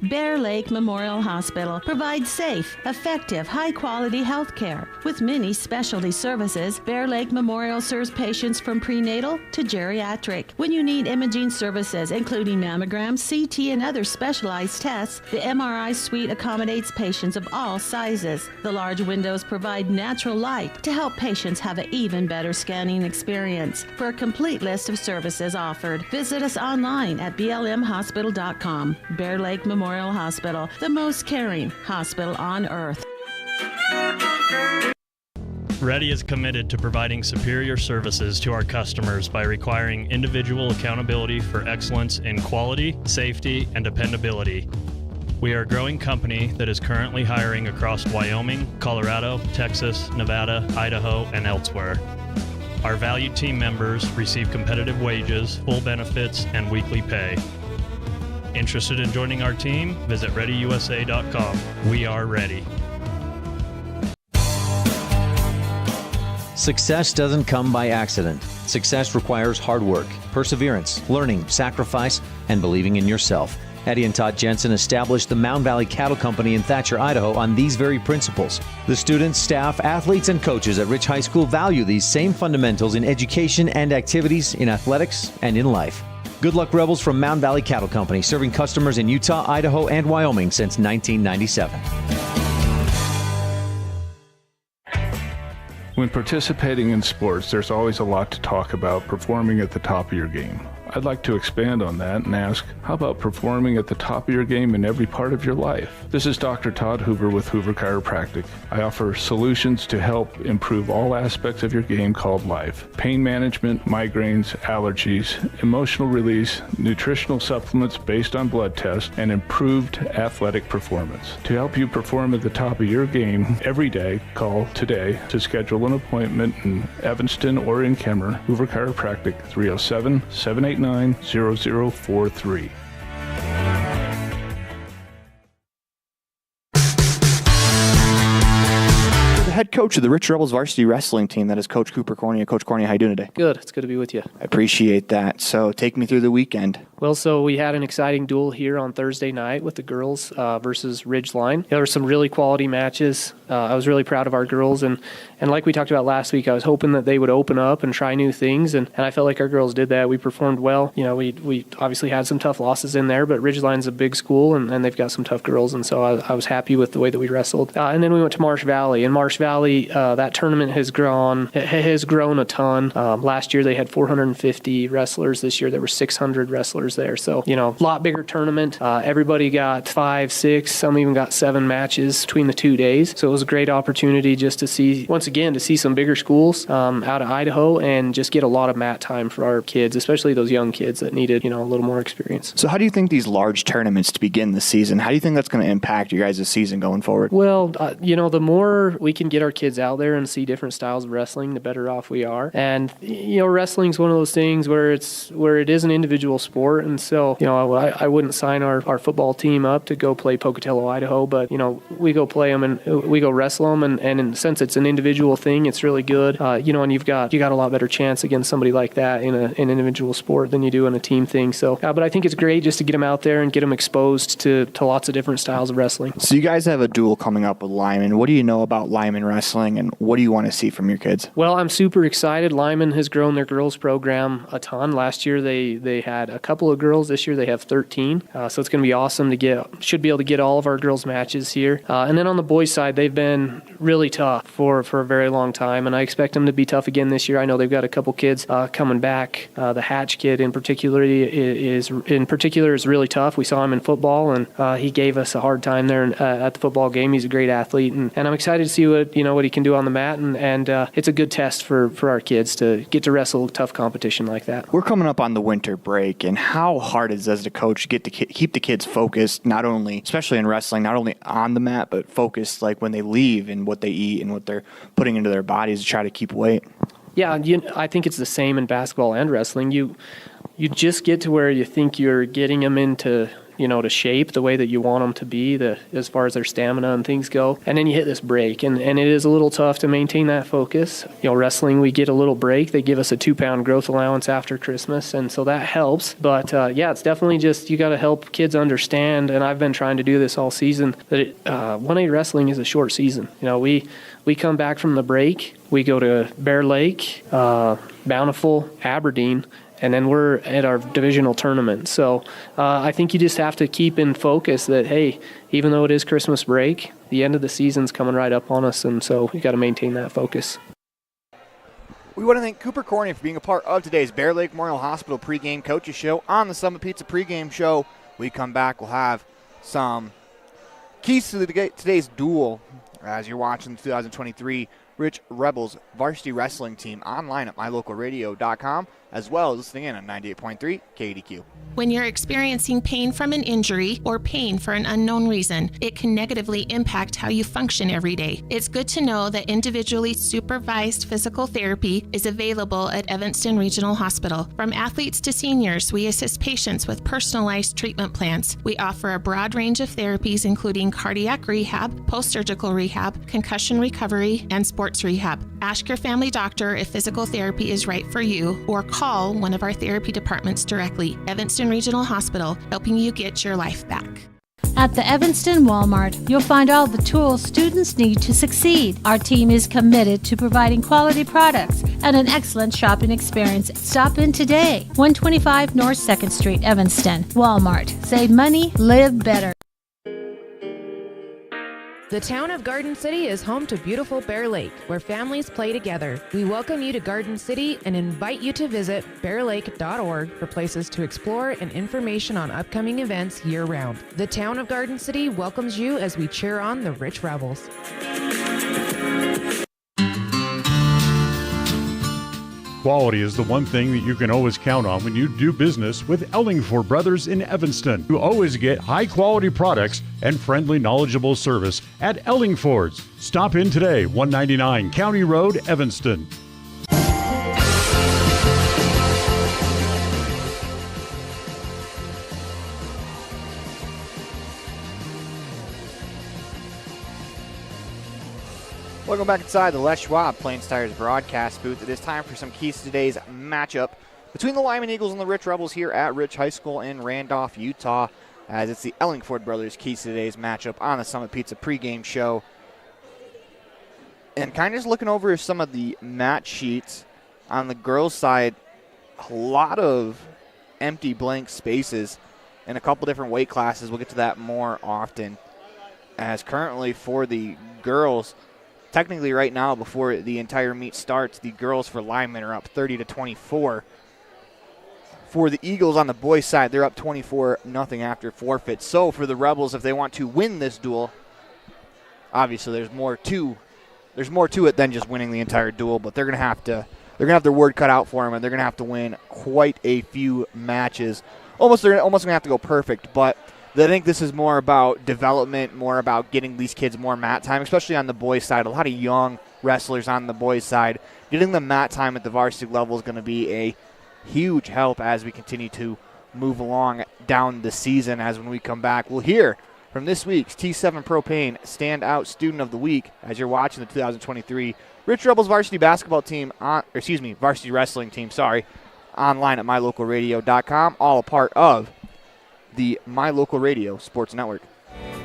Bear Lake Memorial Hospital provides safe, effective, high-quality health care. With many specialty services, Bear Lake Memorial serves patients from prenatal to geriatric. When you need imaging services, including mammograms, CT, and other specialized tests, the MRI suite accommodates patients of all sizes. The large windows provide natural light to help patients have an even better scanning experience. For a complete list of services offered, visit us online at blmhospital.com. Bear Lake Memorial Hospital, the most caring hospital on earth. Ready is committed to providing superior services to our customers by requiring individual accountability for excellence in quality, safety, and dependability. We are a growing company that is currently hiring across Wyoming, Colorado, Texas, Nevada, Idaho, and elsewhere. Our valued team members receive competitive wages, full benefits, and weekly pay. Interested in joining our team? Visit ReadyUSA.com. We are ready. Success doesn't come by accident. Success requires hard work, perseverance, learning, sacrifice, and believing in yourself. Eddie and Todd Jensen established the Mound Valley Cattle Company in Thatcher, Idaho on these very principles. The students, staff, athletes, and coaches at Rich High School value these same fundamentals in education and activities, in athletics, and in life. Good luck, Rebels, from Mound Valley Cattle Company, serving customers in Utah, Idaho, and Wyoming since 1997. When participating in sports, there's always a lot to talk about performing at the top of your game. I'd like to expand on that and ask, how about performing at the top of your game in every part of your life? This is Dr. Todd Hoover with Hoover Chiropractic. I offer solutions to help improve all aspects of your game called life. Pain management, migraines, allergies, emotional release, nutritional supplements based on blood tests, and improved athletic performance. To help you perform at the top of your game every day, call today to schedule an appointment in Evanston or in Kemmer. Hoover Chiropractic, 307-789-0043. The head coach of the Rich Rebels varsity wrestling team, that is Coach Cooper Cornea. Coach Cornea, how you doing today? Good. It's good to be with you. I appreciate that. So take me through the weekend. Well, so we had an exciting duel here on Thursday night with the girls versus Ridgeline. There were some really quality matches. I was really proud of our girls, and like we talked about last week, I was hoping that they would open up and try new things, and I felt like our girls did that. We performed well. You know, we obviously had some tough losses in there, but Ridgeline's a big school, and they've got some tough girls, and so I was happy with the way that we wrestled. And then we went to Marsh Valley, and Marsh Valley, that tournament has grown a ton. Last year they had 450 wrestlers. This year there were 600 wrestlers there, so you know, a lot bigger tournament. Everybody got 5, 6, some even got 7 matches between the 2 days. So it was a great opportunity just to see, once again, to see some bigger schools out of Idaho and just get a lot of mat time for our kids, especially those young kids that needed, you know, a little more experience. So how do you think these large tournaments to begin the season, how do you think that's going to impact your guys' season going forward? Well, you know, the more we can get our kids out there and see different styles of wrestling, the better off we are. And, you know, wrestling's one of those things where it is an individual sport, and so, you know, I wouldn't sign our football team up to go play Pocatello, Idaho, but, you know, we go play them and we go wrestle them, and since it's an individual thing, it's really good. You know, and you got a lot better chance against somebody like that in an individual sport than you do in a team thing. So, but I think it's great just to get them out there and get them exposed to lots of different styles of wrestling. So you guys have a duel coming up with Lyman. What do you know about Lyman wrestling, and what do you want to see from your kids? Well, I'm super excited. Lyman has grown their girls program a ton. Last year they had a couple of girls. This year they have 13. So it's going to be awesome should be able to get all of our girls matches here. And then on the boys side, they've been really tough for a very long time, and I expect them to be tough again this year. I know they've got a couple kids coming back. The Hatch kid in particular is really tough. We saw him in football, and he gave us a hard time there at the football game. He's a great athlete, and I'm excited to see what he can do on the mat, and it's a good test for our kids to get to wrestle tough competition like that. We're coming up on the winter break, and how hard is it as a coach to get to keep the kids focused, not only, especially in wrestling, not only on the mat, but focused like when they leave and what they eat and what they're putting into their bodies to try to keep weight? Yeah, I think it's the same in basketball and wrestling. You just get to where you think you're getting them into to shape the way that you want them to be, as far as their stamina and things go. And then you hit this break, and it is a little tough to maintain that focus. Wrestling, we get a little break. They give us a 2-pound growth allowance after Christmas, and so that helps. But it's definitely just, you got to help kids understand, and I've been trying to do this all season, that 1A wrestling is a short season. We come back from the break, we go to Bear Lake, Bountiful, Aberdeen, and then we're at our divisional tournament. So I think you just have to keep in focus that, hey, even though it is Christmas break, the end of the season's coming right up on us, and so you got to maintain that focus. We want to thank Cooper Corning for being a part of today's Bear Lake Memorial Hospital pregame coaches show. On the Summit Pizza pregame show, we come back, we'll have some keys to today's duel as you're watching the 2023 Rich Rebels varsity wrestling team online at mylocalradio.com, as well as listening in on 98.3 KDQ. When you're experiencing pain from an injury or pain for an unknown reason, it can negatively impact how you function every day. It's good to know that individually supervised physical therapy is available at Evanston Regional Hospital. From athletes to seniors, we assist patients with personalized treatment plans. We offer a broad range of therapies, including cardiac rehab, post-surgical rehab, concussion recovery, and sports rehab. Ask your family doctor if physical therapy is right for you, or call one of our therapy departments directly. Evanston Regional Hospital, helping you get your life back. At the Evanston Walmart, you'll find all the tools students need to succeed. Our team is committed to providing quality products and an excellent shopping experience. Stop in today. 125 North 2nd Street, Evanston. Walmart. Save money, live better. The town of Garden City is home to beautiful Bear Lake, where families play together. We welcome you to Garden City and invite you to visit bearlake.org for places to explore and information on upcoming events year-round. The town of Garden City welcomes you as we cheer on the Rich Rebels. Quality is the one thing that you can always count on when you do business with Ellingford Brothers in Evanston. You always get high-quality products and friendly, knowledgeable service at Ellingford's. Stop in today, 199 County Road, Evanston. Welcome back inside the Les Schwab Plains Tires broadcast booth. It is time for some keys to today's matchup between the Lyman Eagles and the Rich Rebels here at Rich High School in Randolph, Utah, as it's the Ellingford Brothers keys to today's matchup on the Summit Pizza pregame show. And kind of just looking over some of the match sheets on the girls' side, a lot of empty blank spaces in a couple different weight classes. We'll get to that more often, as currently for the girls, technically right now before the entire meet starts, the girls for Lyman are up 30-24. For the Eagles on the boys' side, they're up 24-0 after forfeit. So for the Rebels, if they want to win this duel, obviously there's more to it than just winning the entire duel, but they're gonna have their word cut out for them, and they're gonna have to win quite a few matches. They're almost gonna have to go perfect, but I think this is more about development, more about getting these kids more mat time, especially on the boys' side. A lot of young wrestlers on the boys' side. Getting them mat time at the varsity level is going to be a huge help as we continue to move along down the season. As when we come back, we'll hear from this week's T7 Propane Standout Student of the Week as you're watching the 2023 Rich Rebels varsity basketball team, varsity wrestling team, online at mylocalradio.com, all a part of the My Local Radio Sports Network.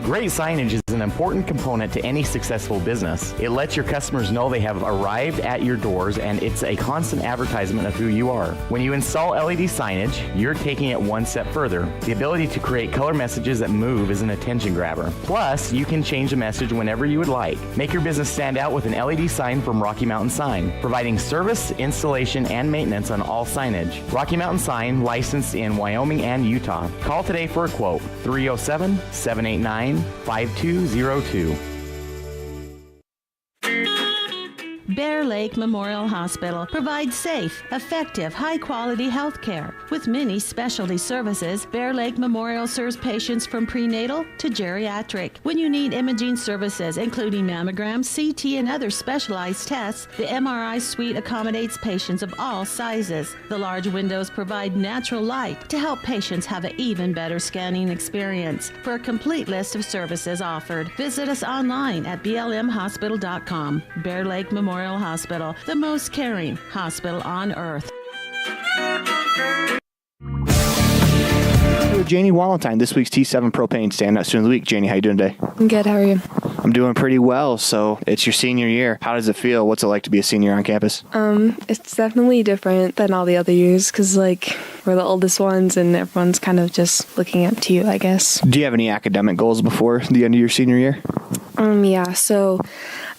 Great signage is an important component to any successful business. It lets your customers know they have arrived at your doors, and it's a constant advertisement of who you are. When you install LED signage, you're taking it one step further. The ability to create color messages that move is an attention grabber. Plus, you can change the message whenever you would like. Make your business stand out with an LED sign from Rocky Mountain Sign, providing service, installation, and maintenance on all signage. Rocky Mountain Sign, licensed in Wyoming and Utah. Call today for a quote, 307-789-5202. Bear Lake Memorial Hospital provides safe, effective, high-quality health care. With many specialty services, Bear Lake Memorial serves patients from prenatal to geriatric. When you need imaging services, including mammograms, CT, and other specialized tests, the MRI suite accommodates patients of all sizes. The large windows provide natural light to help patients have an even better scanning experience. For a complete list of services offered, visit us online at blmhospital.com. Bear Lake Memorial Hospital, the most caring hospital on earth. Janie Walentine, this week's T7 Propane Standout Student of the Week. Janie, how you doing today? I'm good. How are you? I'm doing pretty well. So it's your senior year. How does it feel? What's it like to be a senior on campus? It's definitely different than all the other years because, like, we're the oldest ones and everyone's kind of just looking up to you, I guess. Do you have any academic goals before the end of your senior year? Yeah. So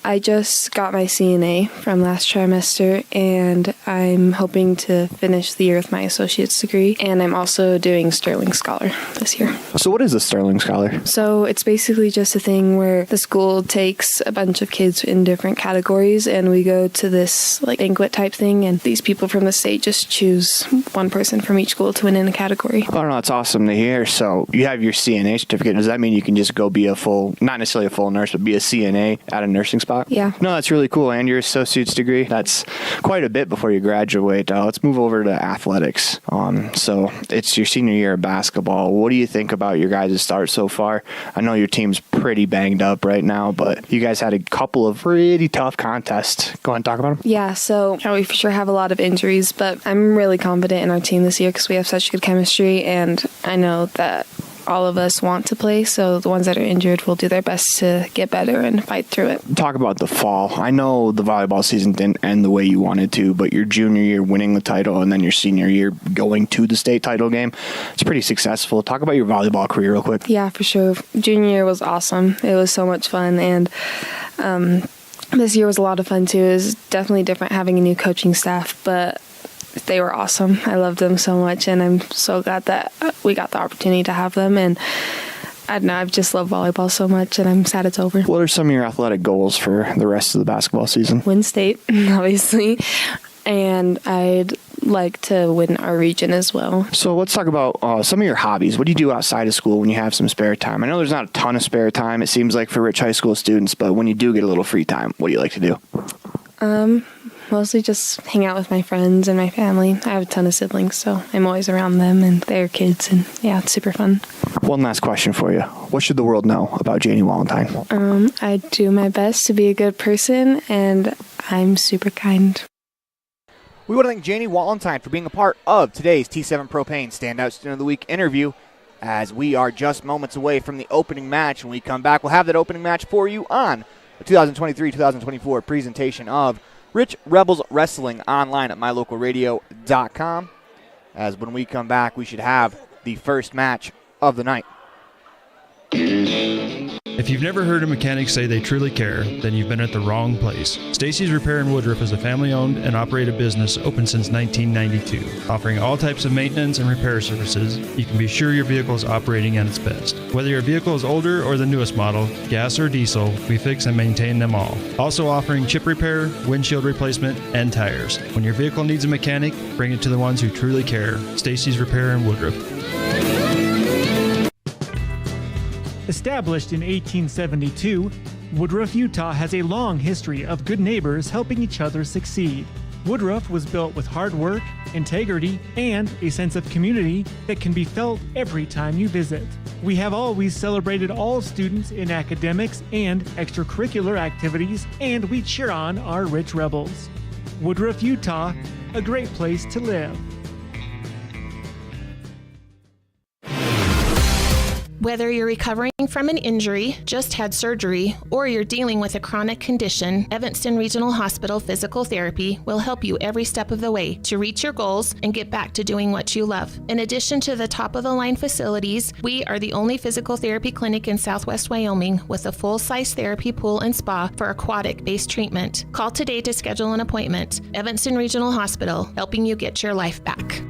I just got my CNA from last trimester, and I'm hoping to finish the year with my associate's degree, and I'm also doing Sterling Scholar this year. So what is a Sterling Scholar? So it's basically just a thing where the school takes a bunch of kids in different categories, and we go to this like banquet type thing, and these people from the state just choose one person from each school to win in a category. I don't know, it's awesome to hear. So you have your CNA certificate. Does that mean you can just go be a full, not necessarily a full nurse, but be a CNA at a nursing spot? Yeah. No, that's really cool. And your associate's degree, that's quite a bit before you graduate. Let's move over to athletics. So it's your senior year of basketball. What do you think about your guys' start so far? I know your team's pretty banged up right now, but you guys had a couple of pretty tough contests. Go ahead and talk about them. Yeah, so we for sure have a lot of injuries, but I'm really confident in our team this year because we have such good chemistry, and I know that all of us want to play, so the ones that are injured will do their best to get better and fight through it. Talk about the fall. I know the volleyball season didn't end the way you wanted to, but your junior year winning the title and then your senior year going to the state title game, it's pretty successful. Talk about your volleyball career real quick. Yeah, for sure. Junior year was awesome. It was so much fun, and this year was a lot of fun too. It was definitely different having a new coaching staff, but they were awesome. I loved them so much, and I'm so glad that we got the opportunity to have them. And I don't know, I've just loved volleyball so much, and I'm sad it's over. What are some of your athletic goals for the rest of the basketball season? Win state, obviously, and I'd like to win our region as well. So let's talk about some of your hobbies. What do you do outside of school when you have some spare time? I know there's not a ton of spare time, it seems like, for rich high school students, but when you do get a little free time, what do you like to do? Mostly just hang out with my friends and my family. I have a ton of siblings, so I'm always around them and their kids, and yeah, it's super fun. One last question for you. What should the world know about Janie Walentine? I do my best to be a good person, and I'm super kind. We want to thank Janie Walentine for being a part of today's T7 Propane Standout Student of the Week interview, as we are just moments away from the opening match. When we come back, we'll have that opening match for you on the 2023-2024 presentation of Rich Rebels Wrestling online at mylocalradio.com. As when we come back, we should have the first match of the night. If you've never heard a mechanic say they truly care, then you've been at the wrong place. Stacy's Repair in Woodruff is a family-owned and operated business open since 1992. Offering all types of maintenance and repair services, you can be sure your vehicle is operating at its best. Whether your vehicle is older or the newest model, gas or diesel, we fix and maintain them all. Also offering chip repair, windshield replacement, and tires. When your vehicle needs a mechanic, bring it to the ones who truly care. Stacy's Repair in Woodruff. Established in 1872, Woodruff, Utah has a long history of good neighbors helping each other succeed. Woodruff was built with hard work, integrity, and a sense of community that can be felt every time you visit. We have always celebrated all students in academics and extracurricular activities, and we cheer on our rich rebels. Woodruff, Utah, a great place to live. Whether you're recovering from an injury, just had surgery, or you're dealing with a chronic condition, Evanston Regional Hospital Physical Therapy will help you every step of the way to reach your goals and get back to doing what you love. In addition to the top-of-the-line facilities, we are the only physical therapy clinic in Southwest Wyoming with a full-size therapy pool and spa for aquatic-based treatment. Call today to schedule an appointment. Evanston Regional Hospital, helping you get your life back.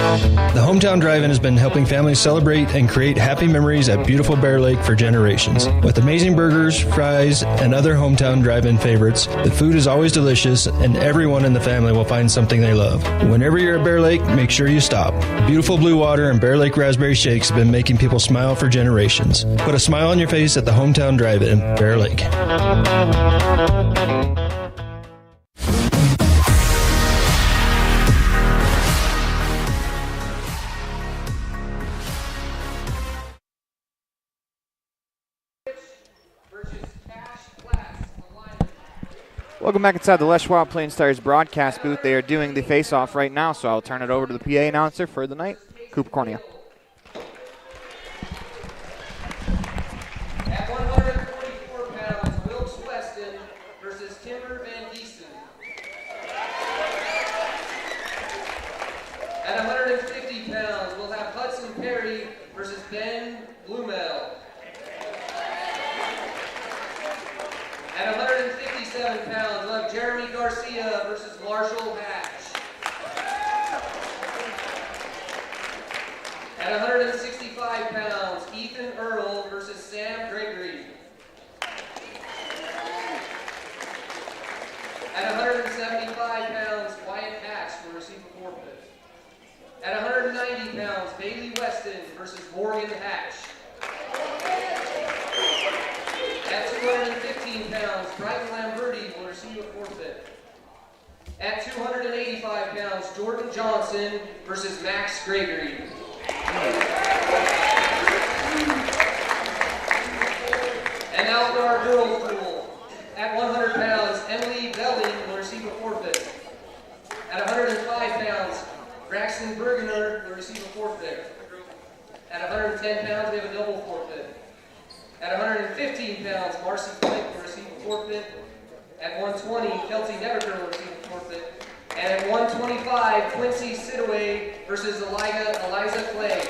The Hometown Drive-In has been helping families celebrate and create happy memories at beautiful Bear Lake for generations. With amazing burgers, fries, and other Hometown Drive-In favorites, the food is always delicious and everyone in the family will find something they love. Whenever you're at Bear Lake, make sure you stop. Beautiful blue water and Bear Lake raspberry shakes have been making people smile for generations. Put a smile on your face at the Hometown Drive-In, Bear Lake. Welcome back inside the Les Schwab Plain Stars broadcast booth. They are doing the face-off right now, so I'll turn it over to the PA announcer for the night, Cooper Cornea. At 144 pounds, Wilkes Weston versus Timber Van Giesen. At 150 pounds, we'll have Hudson Perry versus Ben Blumel. At 157 pounds, we'll have Jeremy Garcia versus Marshall Hatch. At 165 pounds, Ethan Earl versus Sam Gregory. At 175 pounds, Wyatt Hatch will receive a forfeit. At 190 pounds, Bailey Weston versus Morgan Hatch. At 215 pounds, Brighton Lamberti will receive a forfeit. At 285 pounds, Jordan Johnson versus Max Gregory. And now for our girls pool. At 100 pounds, Emily Belling will receive a forfeit. At 105 pounds, Braxton Bergener will receive a forfeit. At 110 pounds, we have a double forfeit. At 115 pounds, Marcy Flake will receive a forfeit. At 120, Kelsey Neverker will receive a forfeit. And at 125, Quincy Sidaway versus Eliza Clay.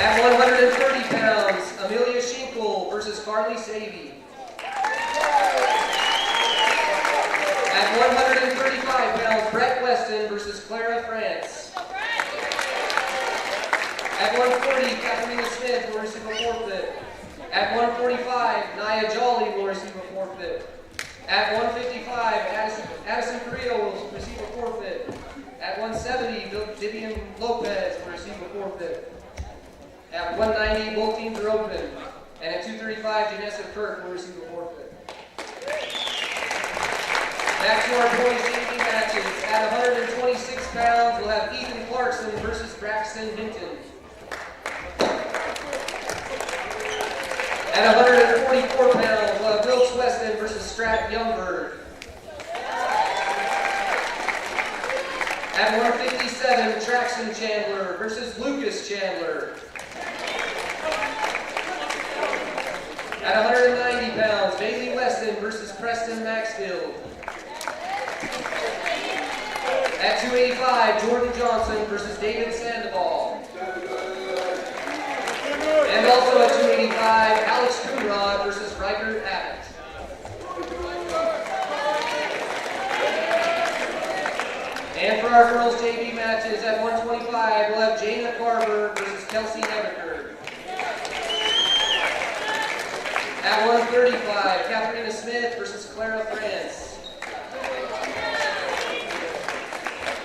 At 130 pounds, Amelia Schinkel versus Carly Savy. At 135 pounds, Brett Weston versus Clara France. At 140, Katharina Smith will receive a forfeit. At 145, Nia Jolly will receive a forfeit. At 155, Addison Carrillo will receive a forfeit. At 170, Vivian Lopez will receive a forfeit. At 190, both teams are open. And at 235, Janessa Kirk will receive a forfeit. Back to our boys safety matches. At 126 pounds, we'll have Ethan Clarkson versus Braxton Hinton. At 144 pounds, we'll have Wilkes Weston versus Strat Youngberg. At 157, Traxton Chandler versus Lucas Chandler. At 190 pounds, Bailey Weston versus Preston Maxfield. At 285, Jordan Johnson versus David Sandoval. And also at 285, Alex Coonrod versus Riker Abbott. And for our girls JV matches at 125, we'll have Jana Carver versus Kelsey Neverker. At 135, Katharina Smith versus Clara France.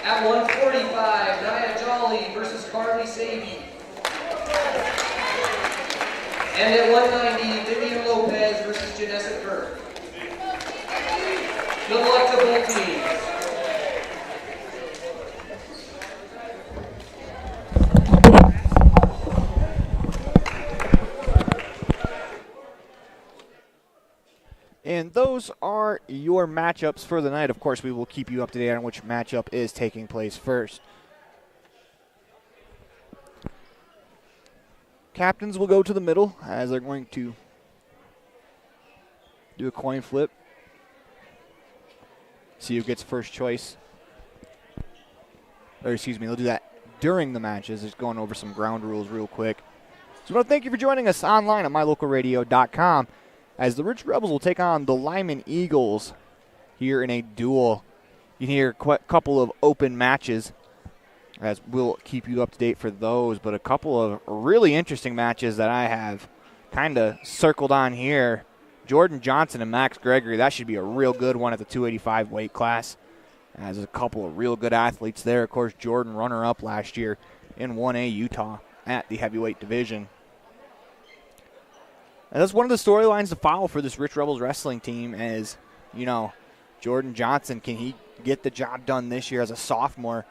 At 145, Nia Jolly versus Carly Savy. And at 190, Vivian Lopez versus Janessa Kirk. Good luck to both teams. And those are your matchups for the night. Of course, we will keep you up to date on which matchup is taking place first. Captains will go to the middle as they're going to do a coin flip. See who gets first choice. Or excuse me, they'll do that during the matches. Just going over some ground rules real quick. So I want to thank you for joining us online at mylocalradio.com as the Rich Rebels will take on the Lyman Eagles here in a duel You can hear a couple of open matches, as we'll keep you up to date for those, but a couple of really interesting matches that I have kind of circled on here. Jordan Johnson and Max Gregory, that should be a real good one at the 285 weight class. As a couple of real good athletes there. Of course, Jordan runner-up last year in 1A Utah at the heavyweight division. And that's one of the storylines to follow for this Rich Rebels wrestling team is, you know, Jordan Johnson, can he get the job done this year as a sophomore?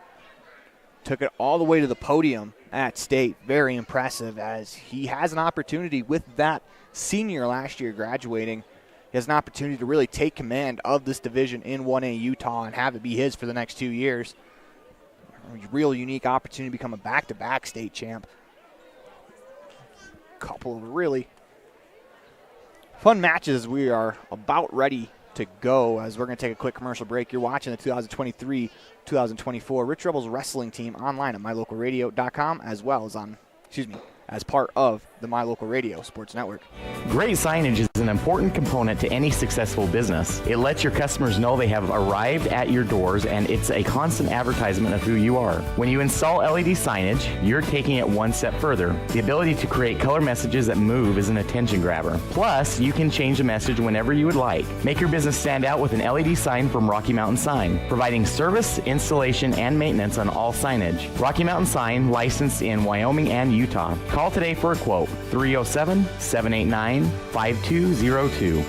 Took it all the way to the podium at state. Very impressive as he has an opportunity with that senior last year graduating. He has an opportunity to really take command of this division in 1A Utah and have it be his for the next 2 years. A real unique opportunity to become a back-to-back state champ. Couple of really fun matches. We are about ready to go as we're going to take a quick commercial break. You're watching the 2023-2024 Rich Rebels wrestling team online at mylocalradio.com as well as as part of the My Local Radio Sports Network. Great signage is an important component to any successful business. It lets your customers know they have arrived at your doors, and it's a constant advertisement of who you are. When you install LED signage, you're taking it one step further. The ability to create color messages that move is an attention grabber. Plus, you can change the message whenever you would like. Make your business stand out with an LED sign from Rocky Mountain Sign, providing service, installation, and maintenance on all signage. Rocky Mountain Sign, licensed in Wyoming and Utah. Call today for a quote, 307-789-5202.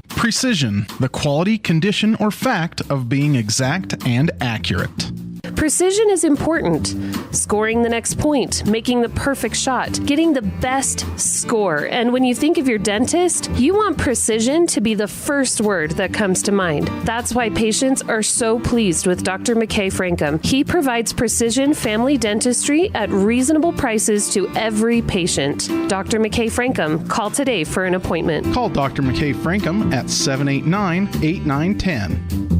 Precision, the quality, condition, or fact of being exact and accurate. Precision is important. Scoring the next point, making the perfect shot, getting the best score. And when you think of your dentist, you want precision to be the first word that comes to mind. That's why patients are so pleased with Dr. McKay Frankum. He provides precision family dentistry at reasonable prices to every patient. Dr. McKay Frankum, call today for an appointment. Call Dr. McKay Frankum at 789-8910.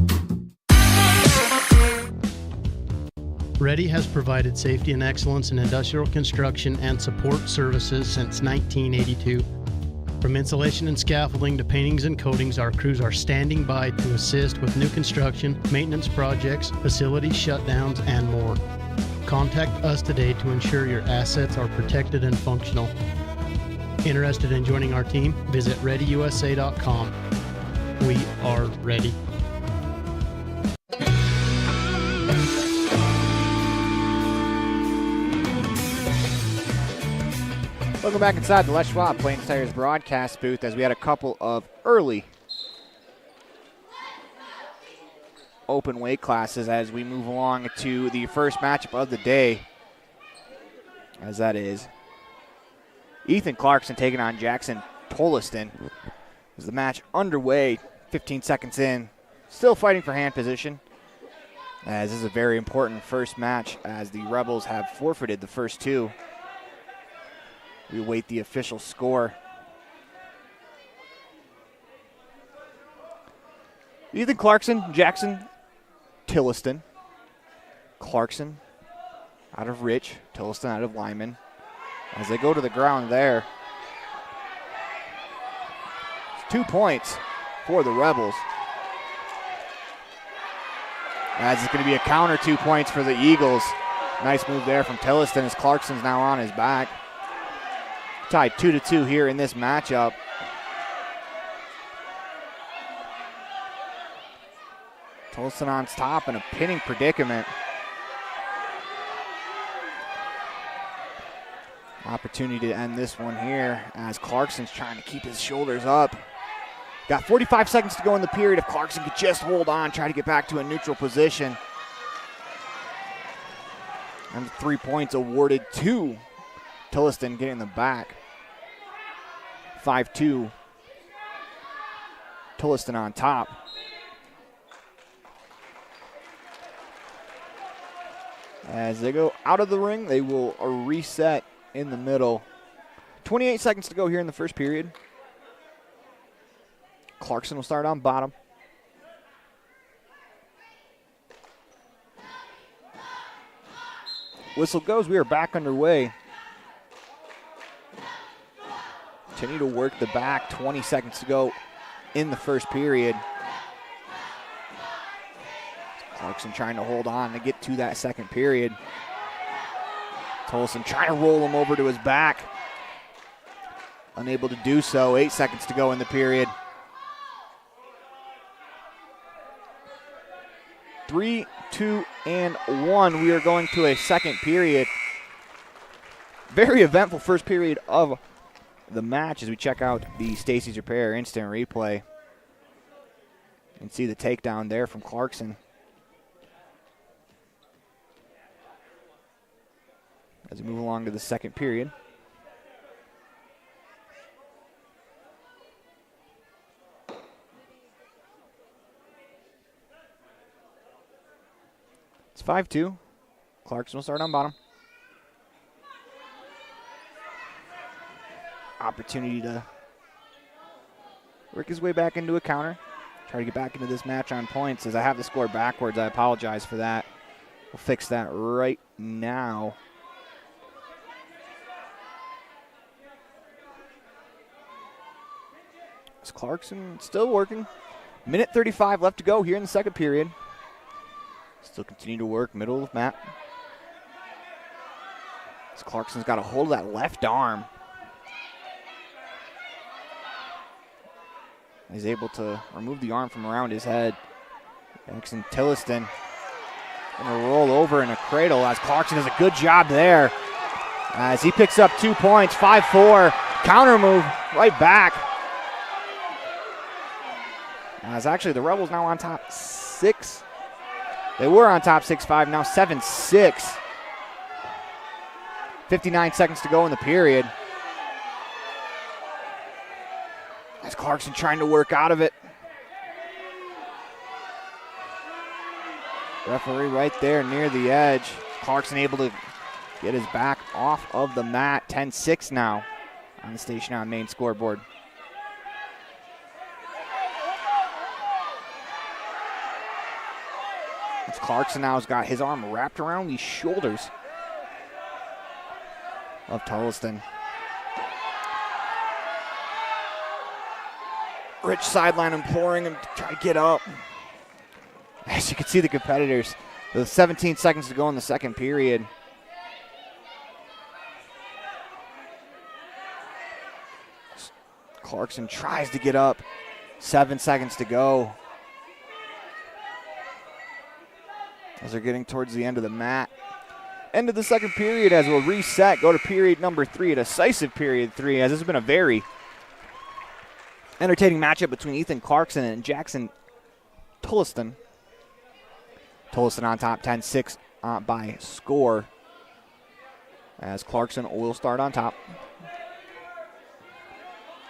Ready has provided safety and excellence in industrial construction and support services since 1982. From insulation and scaffolding to paintings and coatings, our crews are standing by to assist with new construction, maintenance projects, facility shutdowns, and more. Contact us today to ensure your assets are protected and functional. Interested in joining our team? Visit ReadyUSA.com. We are ready. Welcome back inside the Les Schwab Plains Tires broadcast booth as we had a couple of early open weight classes as we move along to the first matchup of the day, as that is Ethan Clarkson taking on Jackson Tolliston. As the match underway, 15 seconds in, still fighting for hand position, as this is a very important first match as the Rebels have forfeited the first two. We await the official score. Ethan Clarkson, Jackson Tolliston. Clarkson out of Rich, Tolliston out of Lyman. As they go to the ground there. 2 points for the Rebels. As it's going to be a counter 2 points for the Eagles. Nice move there from Tolliston as Clarkson's now on his back. Tied 2-2 here in this matchup. Tolliston on top in a pinning predicament. Opportunity to end this one here as Clarkson's trying to keep his shoulders up. Got 45 seconds to go in the period. If Clarkson could just hold on, try to get back to a neutral position. And 3 points awarded to Tolliston getting the back. 5-2. Tolliston on top. As they go out of the ring, they will reset in the middle. 28 seconds to go here in the first period. Clarkson will start on bottom. Whistle goes. We are back underway. continue to work the back. 20 seconds to go in the first period. Clarkson trying to hold on to get to that second period. Tolson trying to roll him over to his back. Unable to do so. 8 seconds to go in the period. 3, 2, and 1. We are going to a second period. Very eventful first period of the match as we check out the Stacy's Repair instant replay. You can see the takedown there from Clarkson. As we move along to the second period. It's 5-2. Clarkson will start on bottom. Opportunity to work his way back into a counter. Try to get back into this match on points. As I have the score backwards, I apologize for that. We'll fix that right now. Is Clarkson still working? Minute 35 left to go here in the second period. Still continue to work middle of map. As Clarkson's got a hold of that left arm. He's able to remove the arm from around his head. Jackson Tilliston going to roll over in a cradle as Clarkson does a good job there. As he picks up 2 points, 5-4. Counter move right back. As actually the Rebels now on top 6. They were on top 6-5, now 7-6. 59 seconds to go in the period. As Clarkson trying to work out of it. Referee right there near the edge. Clarkson able to get his back off of the mat. 10-6 now on the Station on main scoreboard. As Clarkson now has got his arm wrapped around the shoulders of Tolliston. Rich sideline imploring him to try to get up. As you can see the competitors, with 17 seconds to go in the second period. Clarkson tries to get up. 7 seconds to go. As they're getting towards the end of the mat. End of the second period as we'll reset, go to period number 3, a decisive period 3, as this has been a very entertaining matchup between Ethan Clarkson and Jackson Tolliston. Tolliston on top 10-6 by score. As Clarkson will start on top.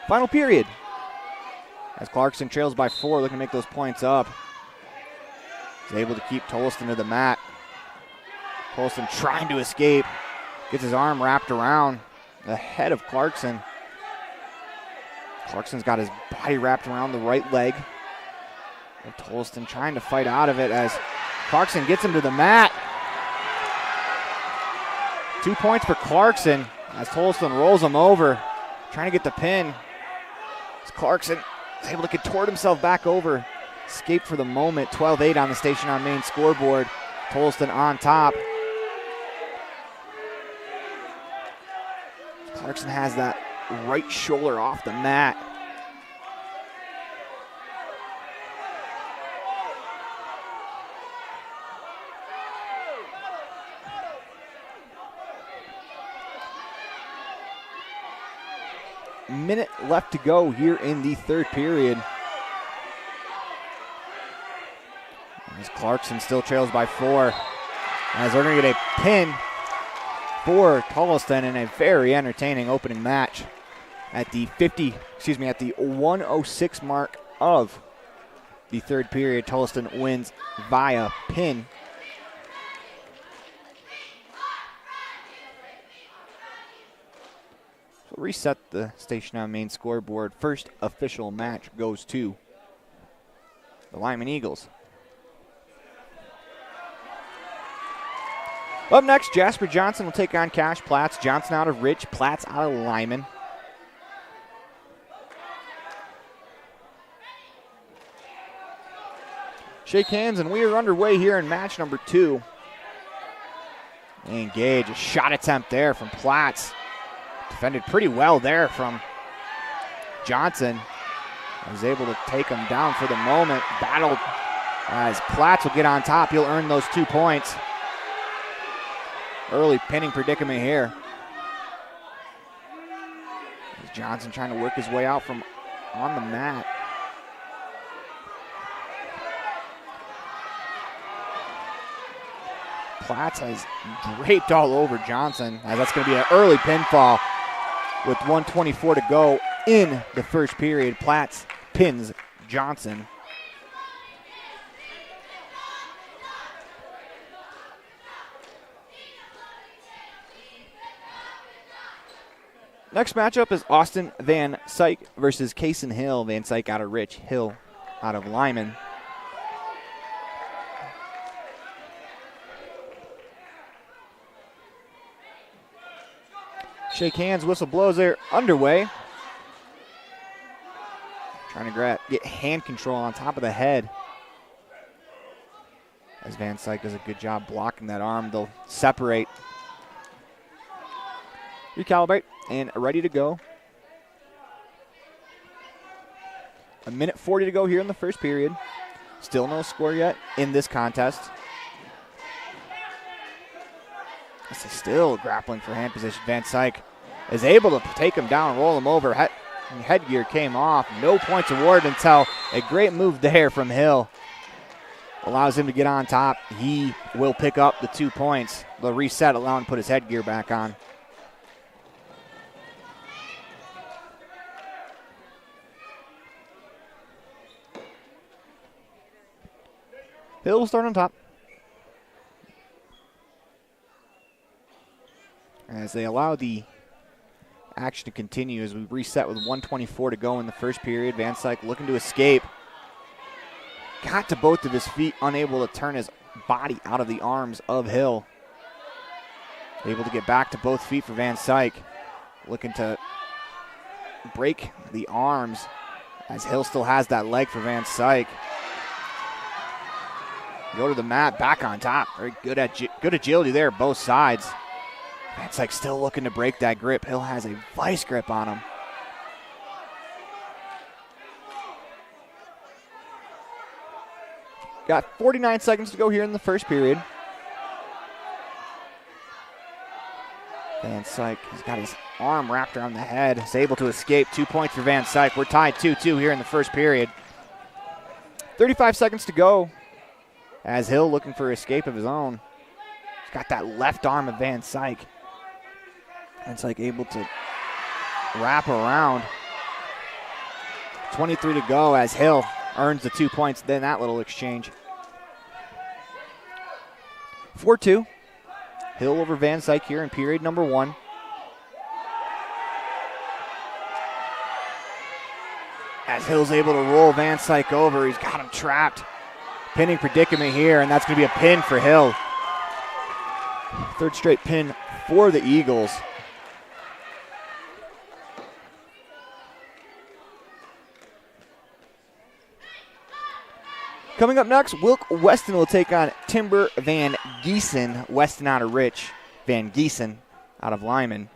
Final period. As Clarkson trails by 4, looking to make those points up. He's able to keep Tolliston to the mat. Tolliston trying to escape. Gets his arm wrapped around the head of Clarkson. Clarkson's got his body wrapped around the right leg. And Tolliston trying to fight out of it as Clarkson gets him to the mat. 2 points for Clarkson as Tolliston rolls him over. Trying to get the pin. As Clarkson is able to contort himself back over. Escape for the moment. 12-8 on the Station on main scoreboard. Tolliston on top. Clarkson has that right shoulder off the mat. Minute left to go here in the third period. As Clarkson still trails by 4. As they're going to get a pin for Tolliston in a very entertaining opening match at the 106 mark of the third period. Tolliston wins via pin. So reset the Station on main scoreboard. First official match goes to the Lyman Eagles. Up next, Jasper Johnson will take on Cash Platts. Johnson out of Rich, Platts out of Lyman. Shake hands, and we are underway here in match number 2. Engage, a shot attempt there from Platts. Defended pretty well there from Johnson. Was able to take him down for the moment. Battled as Platts will get on top. He'll earn those 2 points. Early pinning predicament here. As Johnson trying to work his way out from on the mat. Platts has draped all over Johnson, as that's going to be an early pinfall with 1:24 to go in the first period. Platts pins Johnson. Next matchup is Austin Van Syke versus Kaysen Hill. Van Syke out of Rich, Hill out of Lyman. Shake hands, whistle blows, they're underway. Trying to get hand control on top of the head. As Van Syke does a good job blocking that arm, they'll separate. Recalibrate and ready to go. 1:40 to go here in the first period. Still no score yet in this contest. This is still grappling for hand position. Van Syke is able to take him down, roll him over. Headgear came off. No points awarded until a great move there from Hill allows him to get on top. He will pick up the 2 points. They'll reset, allow him to put his headgear back on. Hill will start on top. As they allow the action to continue as we reset with 1:24 to go in the first period. Van Syke looking to escape. Got to both of his feet, unable to turn his body out of the arms of Hill. Able to get back to both feet for Van Syke. Looking to break the arms as Hill still has that leg for Van Syke. Go to the mat, back on top. Very good agility there, both sides. Van Syke still looking to break that grip. Hill has a vice grip on him. Got 49 seconds to go here in the first period. Van Syke has got his arm wrapped around the head. Is able to escape. 2 points for Van Syke. We're tied 2-2 here in the first period. 35 seconds to go. As Hill looking for escape of his own. He's got that left arm of Van Syke. Van Syke able to wrap around. 23 to go as Hill earns the 2 points. Then that little exchange. 4-2. Hill over Van Syke here in period number 1. As Hill's able to roll Van Syke over, he's got him trapped. Pinning predicament here, and that's going to be a pin for Hill. Third straight pin for the Eagles. Coming up next, Wilk Weston will take on Timber Van Giesen. Weston out of Rich, Van Giesen out of Lyman.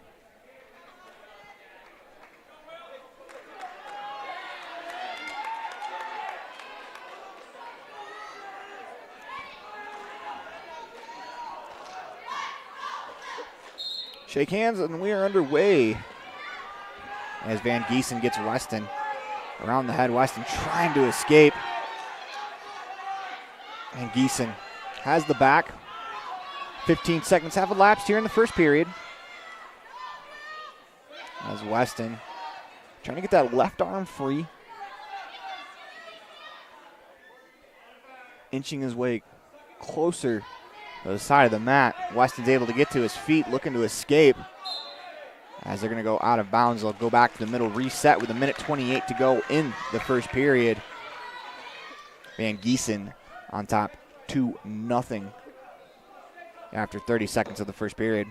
Shake hands, and we are underway as Van Giesen gets Weston around the head. Weston trying to escape. And Giesen has the back. 15 seconds have elapsed here in the first period. As Weston trying to get that left arm free. Inching his way closer to the side of the mat. Weston's able to get to his feet, looking to escape. As they're going to go out of bounds, they'll go back to the middle, reset with 1:28 to go in the first period. Van Giesen on top 2-0 after 30 seconds of the first period.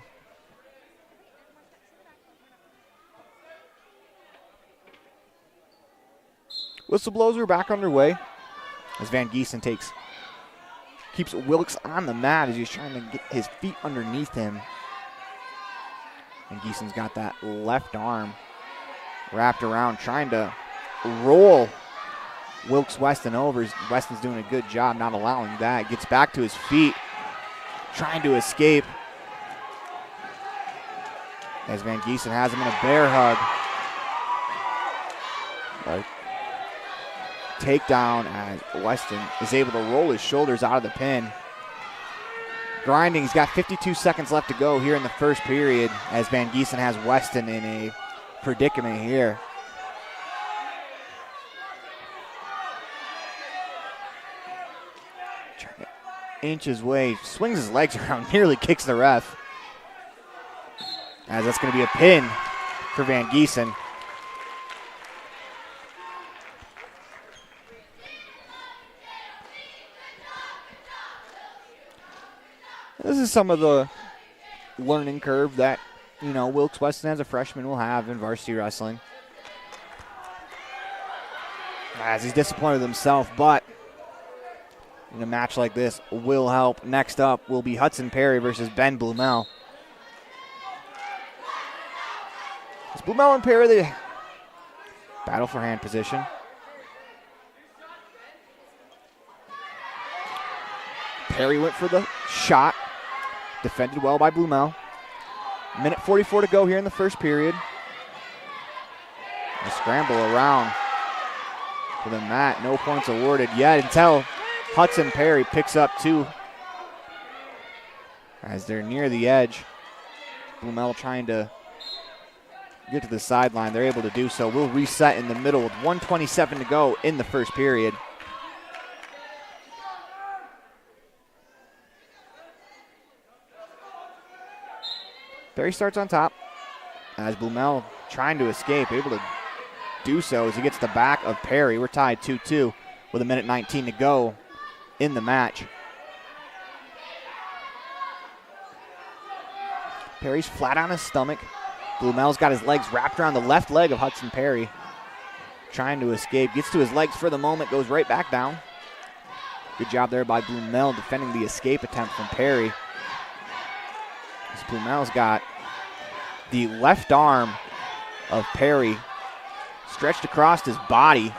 Whistle blows are back underway as Van Giesen takes keeps Wilkes on the mat as he's trying to get his feet underneath him. And Geeson's got that left arm wrapped around, trying to roll Wilkes Weston over. Weston's doing a good job not allowing that. Gets back to his feet, trying to escape. As Van Giesen has him in a bear hug. Takedown as Weston is able to roll his shoulders out of the pin. Grinding, he's got 52 seconds left to go here in the first period as Van Giesen has Weston in a predicament here. Trying to inch his way, swings his legs around, nearly kicks the ref. As that's going to be a pin for Van Giesen. This is some of the learning curve that, Wilkes Weston as a freshman will have in varsity wrestling. As he's disappointed with himself, but in a match like this will help. Next up will be Hudson Perry versus Ben Blumel. It's Blumel and Perry, the battle for hand position. Perry went for the shot. Defended well by Blumel. Minute 44 to go here in the first period. A scramble around to the mat. No points awarded yet until Hudson Perry picks up 2. As they're near the edge. Blumel trying to get to the sideline. They're able to do so. We'll reset in the middle with 1:27 to go in the first period. Perry starts on top as Blumel trying to escape, able to do so as he gets the back of Perry. We're tied 2-2 with a minute 19 to go in the match. Perry's flat on his stomach. Blumel's got his legs wrapped around the left leg of Hudson Perry. Trying to escape, gets to his legs for the moment, goes right back down. Good job there by Blumel defending the escape attempt from Perry. Blumel's got the left arm of Perry stretched across his body.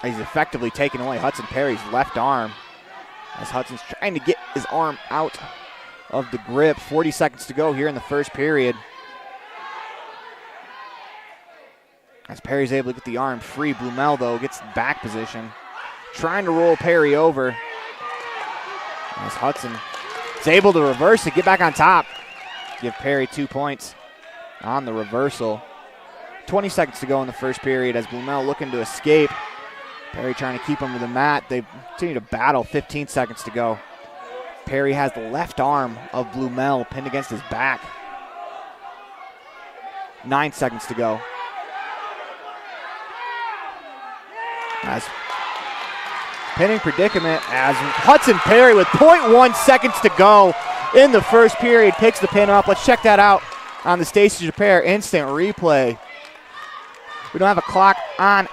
He's effectively taken away Hudson Perry's left arm as Hudson's trying to get his arm out of the grip. 40 seconds to go here in the first period. As Perry's able to get the arm free, Blumel, though, gets back position. Trying to roll Perry over. As Hudson is able to reverse it, get back on top. Give Perry 2 points on the reversal. 20 seconds to go in the first period as Blumel looking to escape. Perry trying to keep him to the mat. They continue to battle. 15 seconds to go. Perry has the left arm of Blumel pinned against his back. 9 seconds to go. As pinning predicament as Hudson Perry with 0.1 seconds to go in the first period picks the pin up. Let's check that out on the Stacey Japer instant replay. We don't have a clock on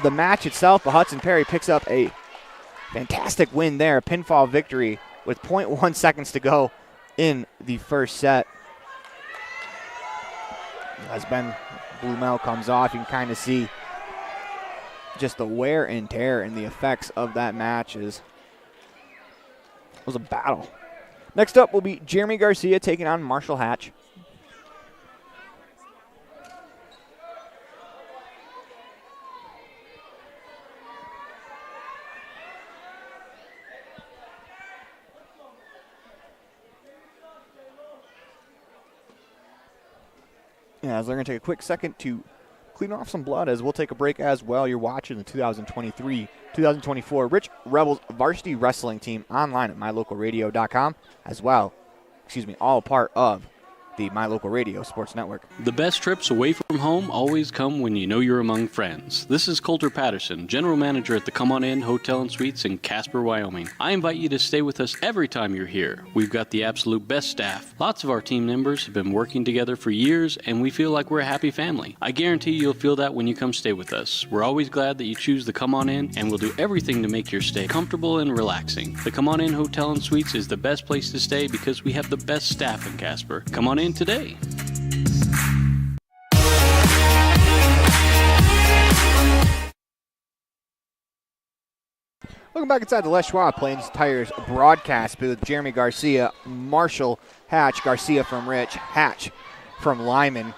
the match itself, but Hudson Perry picks up a fantastic win there, a pinfall victory with 0.1 seconds to go in the first set. As Ben Blumel comes off, you can kind of see just the wear and tear and the effects of that match was a battle. Next up will be Jeremy Garcia taking on Marshall Hatch. Yeah, as they're going to take a quick second to clean off some blood as we'll take a break as well. You're watching the 2023-2024 Rich Rebels varsity wrestling team online at mylocalradio.com as well. All part of the My Local Radio Sports Network. The best trips away from home always come when you know you're among friends. This is Coulter Patterson, General Manager at the Come On In Hotel and Suites in Casper, Wyoming. I invite you to stay with us every time you're here. We've got the absolute best staff. Lots of our team members have been working together for years, and we feel like we're a happy family. I guarantee you'll feel that when you come stay with us. We're always glad that you choose the Come On In, and we'll do everything to make your stay comfortable and relaxing. The Come On In Hotel and Suites is the best place to stay because we have the best staff in Casper. Come on in today. Welcome back inside the Les Schwab Plains Tires broadcast booth. Jeremy Garcia, Marshall, Hatch, Garcia from Rich, Hatch from Lyman.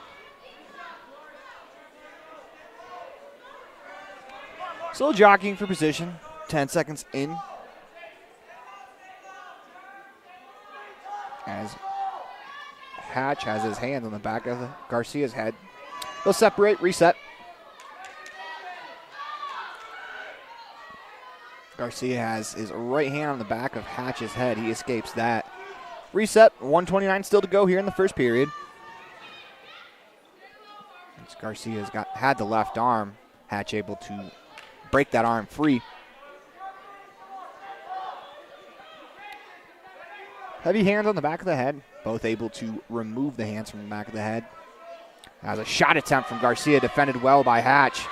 Still jockeying for position. 10 seconds in. As Hatch has his hand on the back of Garcia's head. They'll separate, reset. Garcia has his right hand on the back of Hatch's head. He escapes that. Reset, 1:29 still to go here in the first period. As Garcia's had the left arm. Hatch able to break that arm free. Heavy hands on the back of the head. Both able to remove the hands from the back of the head. As a shot attempt from Garcia, defended well by Hatch.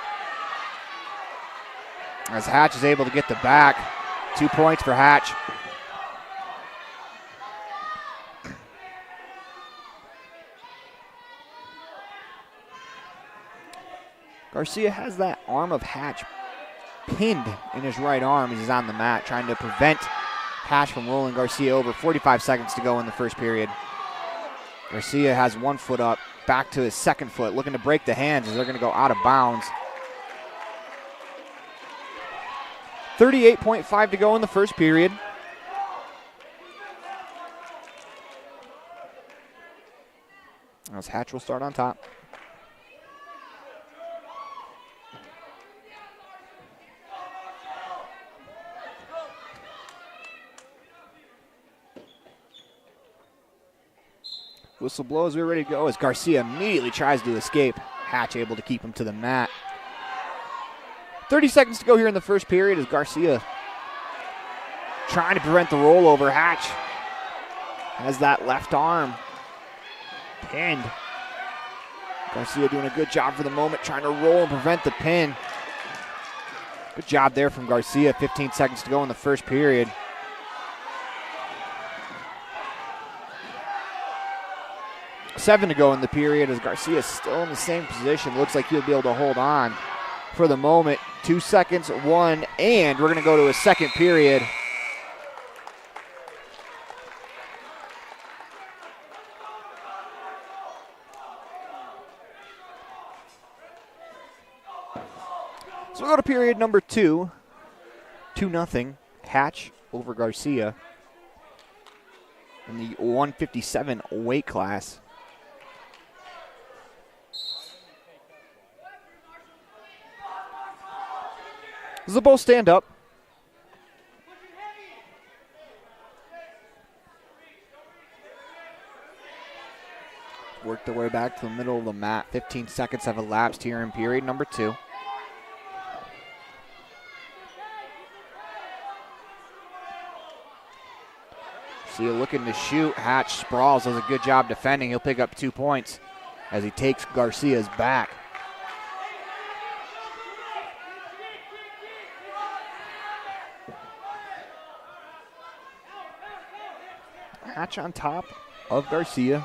As Hatch is able to get the back. 2 points for Hatch. Garcia has that arm of Hatch pinned in his right arm as he's on the mat, trying to prevent Hatch from rolling Garcia over. 45 seconds to go in the first period. Garcia has 1 foot up, back to his second foot, looking to break the hands as they're going to go out of bounds. 38.5 to go in the first period. As Hatch will start on top. Whistle blows, we're ready to go as Garcia immediately tries to escape. Hatch able to keep him to the mat. 30 seconds to go here in the first period as Garcia trying to prevent the rollover. Hatch has that left arm pinned. Garcia doing a good job for the moment, trying to roll and prevent the pin. Good job there from Garcia. 15 seconds to go in the first period. Seven to go in the period as Garcia is still in the same position. Looks like he'll be able to hold on for the moment. 2 seconds, 1, and we're going to go to a second period. So we'll go to period number 2. 2-0. Hatch over Garcia in the 157 weight class. As the both stand up. Work their way back to the middle of the mat. 15 seconds have elapsed here in period number 2. See, looking to shoot. Hatch sprawls, does a good job defending. He'll pick up 2 points as he takes Garcia's back. Hatch on top of Garcia.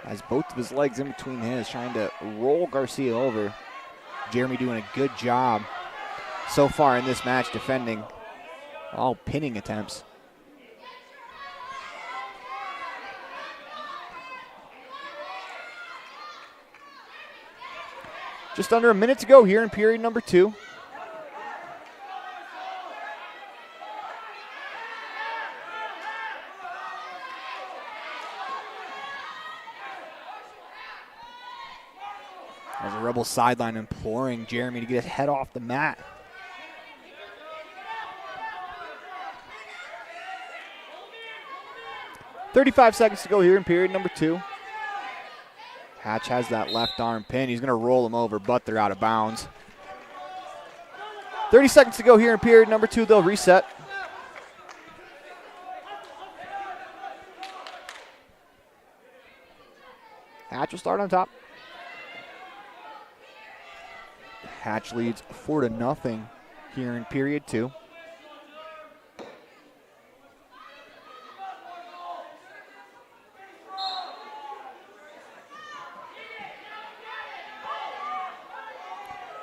Has both of his legs in between his, trying to roll Garcia over. Jeremy doing a good job so far in this match defending all pinning attempts. Just under a minute to go here in period number 2. As a Rebel sideline imploring Jeremy to get his head off the mat. .35 seconds to go here in period number 2. Hatch has that left arm pin. He's going to roll him over, but they're out of bounds. 30 seconds to go here in period number 2. They'll reset. Hatch will start on top. Hatch leads 4-0 here in period 2.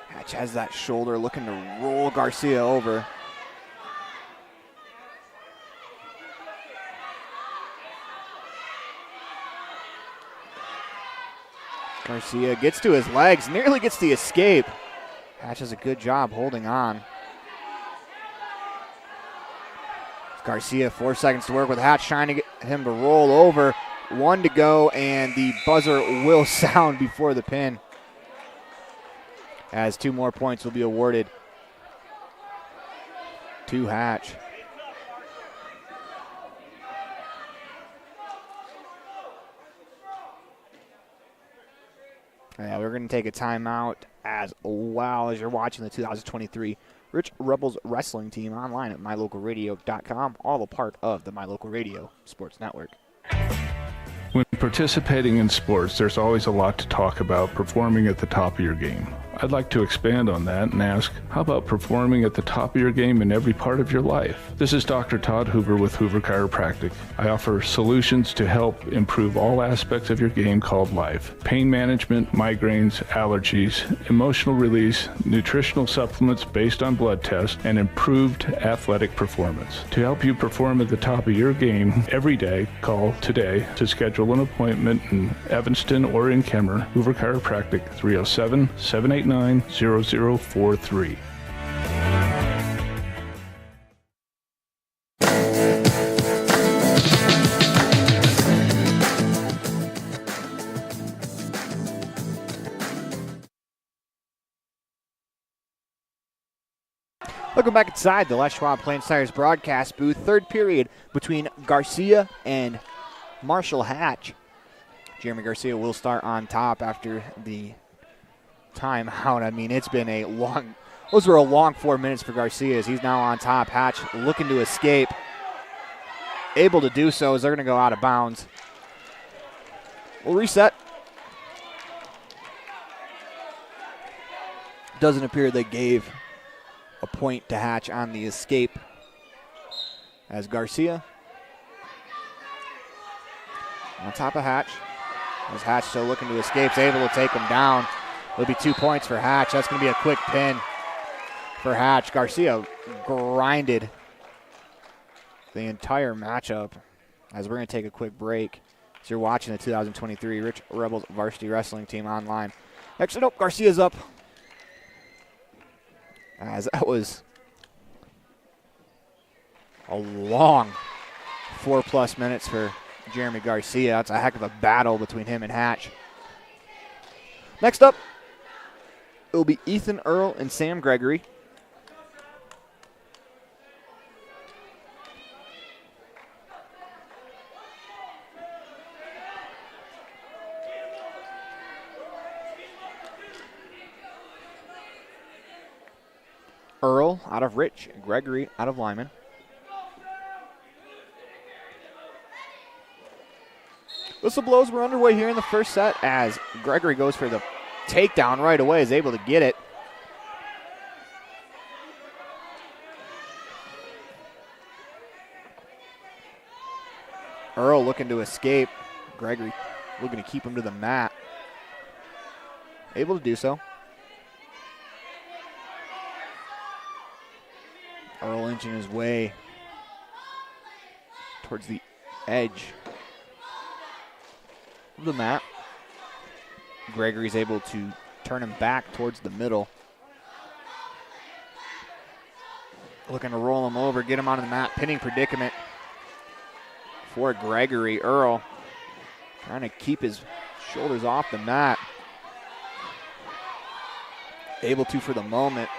Hatch has that shoulder looking to roll Garcia over. Garcia gets to his legs, nearly gets the escape. Hatch does a good job holding on. Garcia, 4 seconds to work with Hatch, trying to get him to roll over. 1 to go, and the buzzer will sound before the pin, as 2 more points will be awarded to Hatch. Yeah, we're going to take a timeout as well as you're watching the 2023 Rich Rebels Wrestling Team online at mylocalradio.com, all a part of the My Local Radio Sports Network. When participating in sports, there's always a lot to talk about performing at the top of your game. I'd like to expand on that and ask, how about performing at the top of your game in every part of your life? This is Dr. Todd Hoover with Hoover Chiropractic. I offer solutions to help improve all aspects of your game called life. Pain management, migraines, allergies, emotional release, nutritional supplements based on blood tests, and improved athletic performance. To help you perform at the top of your game every day, call today to schedule an appointment in Evanston or in Kemmer. Hoover Chiropractic, 307-789-0043. Welcome back inside the Les Schwab Plains Tires broadcast booth. Third period between Garcia and Marshall Hatch. Jeremy Garcia will start on top after the timeout. I mean, it's been a long, those were a long 4 minutes for Garcia as he's now on top. Hatch looking to escape. Able to do so as they're going to go out of bounds. We'll reset. Doesn't appear they gave a point to Hatch on the escape as Garcia on top of Hatch. As Hatch still looking to escape, is able to take him down. It'll be 2 points for Hatch. That's going to be a quick pin for Hatch. Garcia grinded the entire matchup as we're going to take a quick break. So you're watching the 2023 Rich Rebels Varsity Wrestling Team online. Actually, nope, Garcia's up. As that was a long 4+ minutes for Jeremy Garcia. That's a heck of a battle between him and Hatch. Next up, it will be Ethan Earl and Sam Gregory. Earl out of Rich, Gregory out of Lyman. Whistle blows were underway here in the first set as Gregory goes for the takedown right away, is able to get it. Earl looking to escape. Gregory looking to keep him to the mat. Able to do so. Earl inching his way towards the edge of the mat. Gregory's able to turn him back towards the middle. Looking to roll him over, get him onto the mat. Pinning predicament for Gregory. Earl trying to keep his shoulders off the mat. Able to for the moment.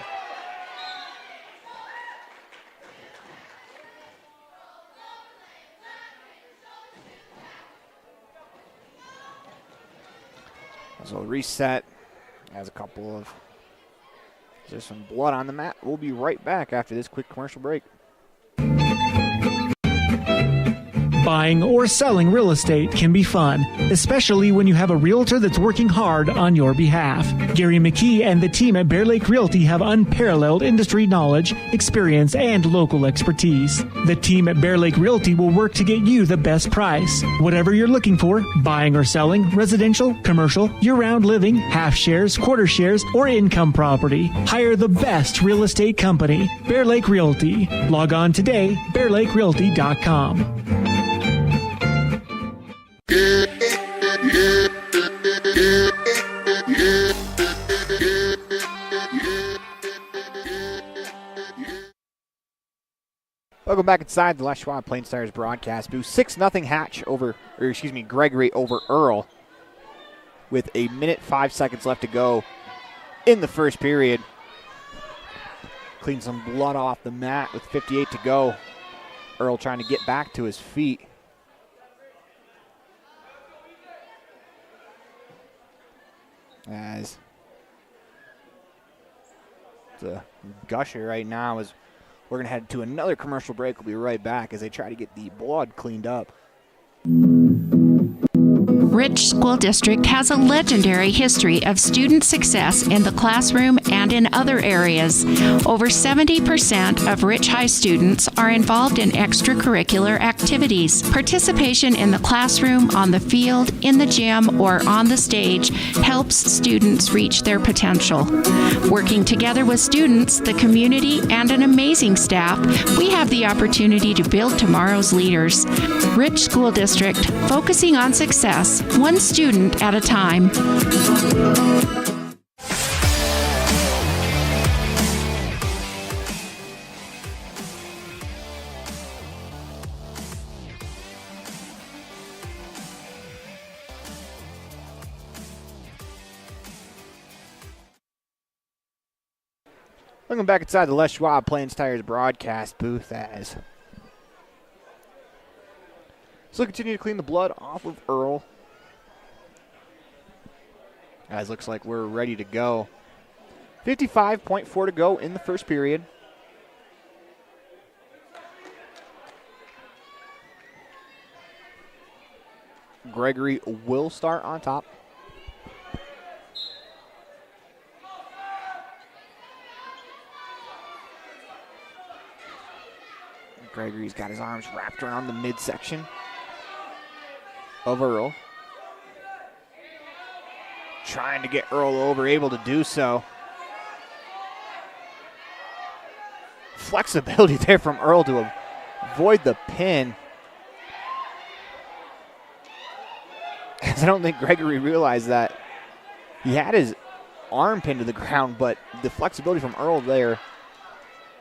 So reset. Has a couple of. There's some blood on the mat. We'll be right back after this quick commercial break. Buying or selling real estate can be fun, especially when you have a realtor that's working hard on your behalf. Gary McKee and the team at Bear Lake Realty have unparalleled industry knowledge, experience, and local expertise. The team at Bear Lake Realty will work to get you the best price. Whatever you're looking for, buying or selling, residential, commercial, year-round living, half shares, quarter shares, or income property, hire the best real estate company, Bear Lake Realty. Log on today, bearlakerealty.com. Welcome back inside the Les Schwab Plains Tires broadcast booth. 6-0 Hatch Gregory over Earl with 1:05 left to go in the first period. Clean some blood off the mat with 58 to go. Earl trying to get back to his feet. As the gusher right now is we're going to head to another commercial break. We'll be right back as they try to get the blood cleaned up. Rich School District has a legendary history of student success in the classroom and in other areas. Over 70% of Rich High students are involved in extracurricular activities. Participation in the classroom, on the field, in the gym, or on the stage helps students reach their potential. Working together with students, the community, and an amazing staff, we have the opportunity to build tomorrow's leaders. Rich School District, focusing on success, one student at a time. Welcome back inside the Les Schwab Plains Tires broadcast booth as so continue to clean the blood off of Earl. Guys, looks like we're ready to go. 55.4 to go in the first period. Gregory will start on top. Gregory's got his arms wrapped around the midsection of Earl. Trying to get Earl over, able to do so. Flexibility there from Earl to avoid the pin. As I don't think Gregory realized that he had his arm pinned to the ground, but the flexibility from Earl there,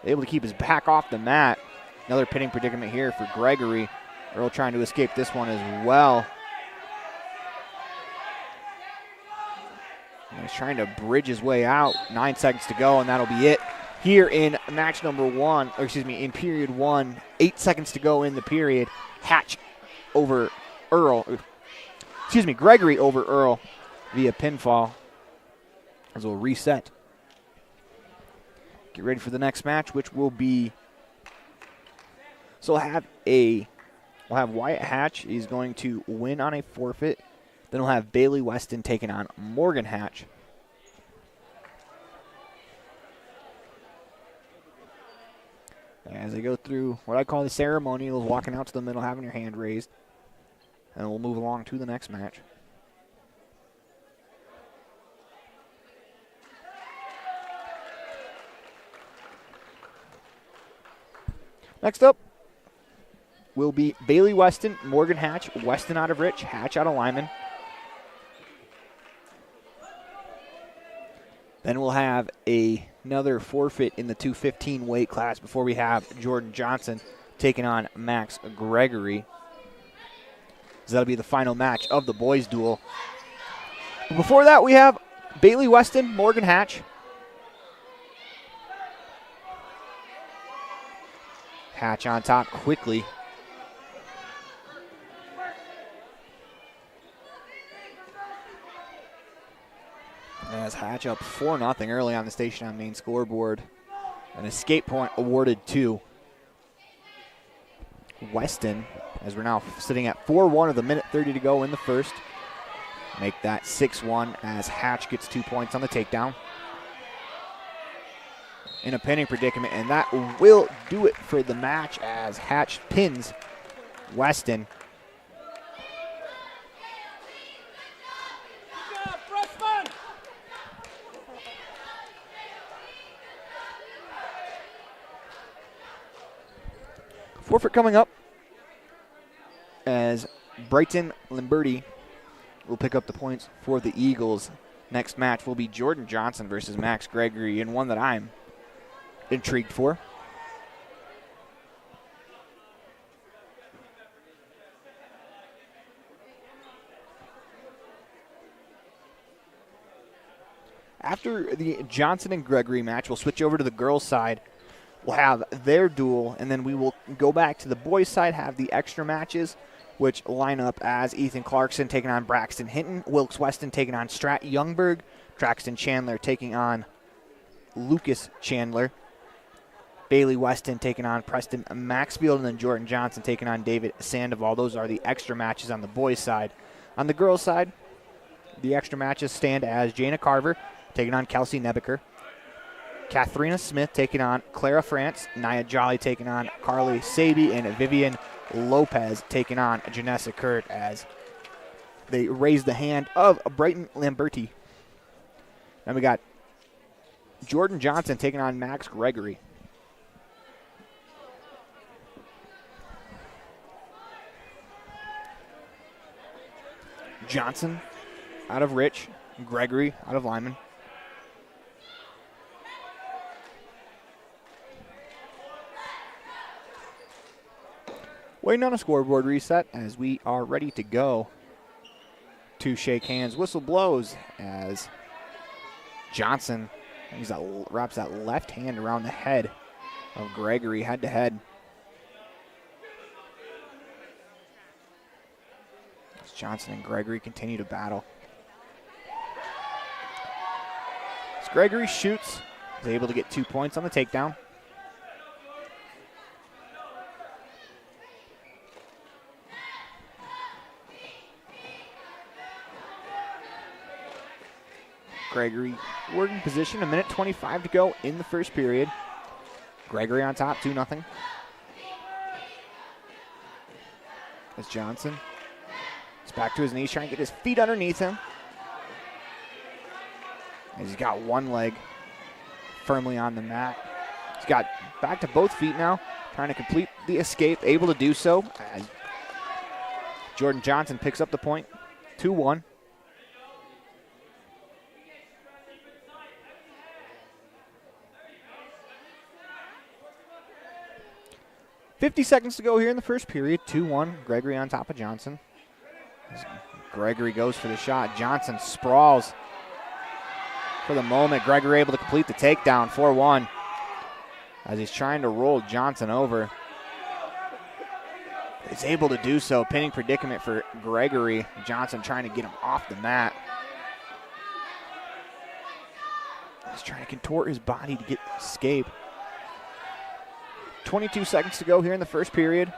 able to keep his back off the mat. Another pinning predicament here for Gregory. Earl trying to escape this one as well. He's trying to bridge his way out. 9 seconds to go, and that'll be it here in match number one, or excuse me, in period one. 8 seconds to go in the period. Hatch over Earl. Excuse me, Gregory over Earl via pinfall. As we'll reset. Get ready for the next match, which will be. So we'll have Wyatt Hatch. He's going to win on a forfeit. Then we'll have Bailey Weston taking on Morgan Hatch. As they go through what I call the ceremonial, walking out to the middle, having your hand raised. And we'll move along to the next match. Next up will be Bailey Weston, Morgan Hatch, Weston out of Rich, Hatch out of Lyman. Then we'll have another forfeit in the 215 weight class before we have Jordan Johnson taking on Max Gregory. So that'll be the final match of the boys' duel. But before that, we have Bailey Weston, Morgan Hatch. Hatch on top quickly. As Hatch up 4-0 early on the station on main scoreboard. An escape point awarded to Weston, as we're now sitting at 4-1 with a minute 30 to go in the first. Make that 6-1 as Hatch gets 2 points on the takedown. In a pinning predicament, and that will do it for the match as Hatch pins Weston. Forfeit coming up as Brighton Lamberti will pick up the points for the Eagles. Next match will be Jordan Johnson versus Max Gregory, and one that I'm intrigued for. After the Johnson and Gregory match, we'll switch over to the girls' side. We'll have their duel, and then we will go back to the boys' side, have the extra matches, which line up as Ethan Clarkson taking on Braxton Hinton, Wilkes Weston taking on Strat Youngberg, Traxton Chandler taking on Lucas Chandler, Bailey Weston taking on Preston Maxfield, and then Jordan Johnson taking on David Sandoval. Those are the extra matches on the boys' side. On the girls' side, the extra matches stand as Jana Carver taking on Kelsey Nebeker, Katharina Smith taking on Clara France, Nia Jolly taking on Carly Saby, and Vivian Lopez taking on Janessa Kurt as they raise the hand of Brighton Lamberti. Then we got Jordan Johnson taking on Max Gregory. Johnson out of Rich, Gregory out of Lyman. Waiting on a scoreboard reset as we are ready to go to shake hands. Whistle blows as Johnson wraps that left hand around the head of Gregory, head to head. As Johnson and Gregory continue to battle. As Gregory shoots, is able to get 2 points on the takedown. Gregory working position, a minute 25 to go in the first period. Gregory on top, 2-0. As Johnson is back to his knees, trying to get his feet underneath him. As he's got one leg firmly on the mat. He's got back to both feet now, trying to complete the escape, able to do so. As Jordan Johnson picks up the point, 2-1. .50 seconds to go here in the first period. 2-1. Gregory on top of Johnson. As Gregory goes for the shot. Johnson sprawls for the moment. Gregory able to complete the takedown. 4-1. As he's trying to roll Johnson over. He's able to do so. Pinning predicament for Gregory. Johnson trying to get him off the mat. He's trying to contort his body to get escape. 22 seconds to go here in the first period.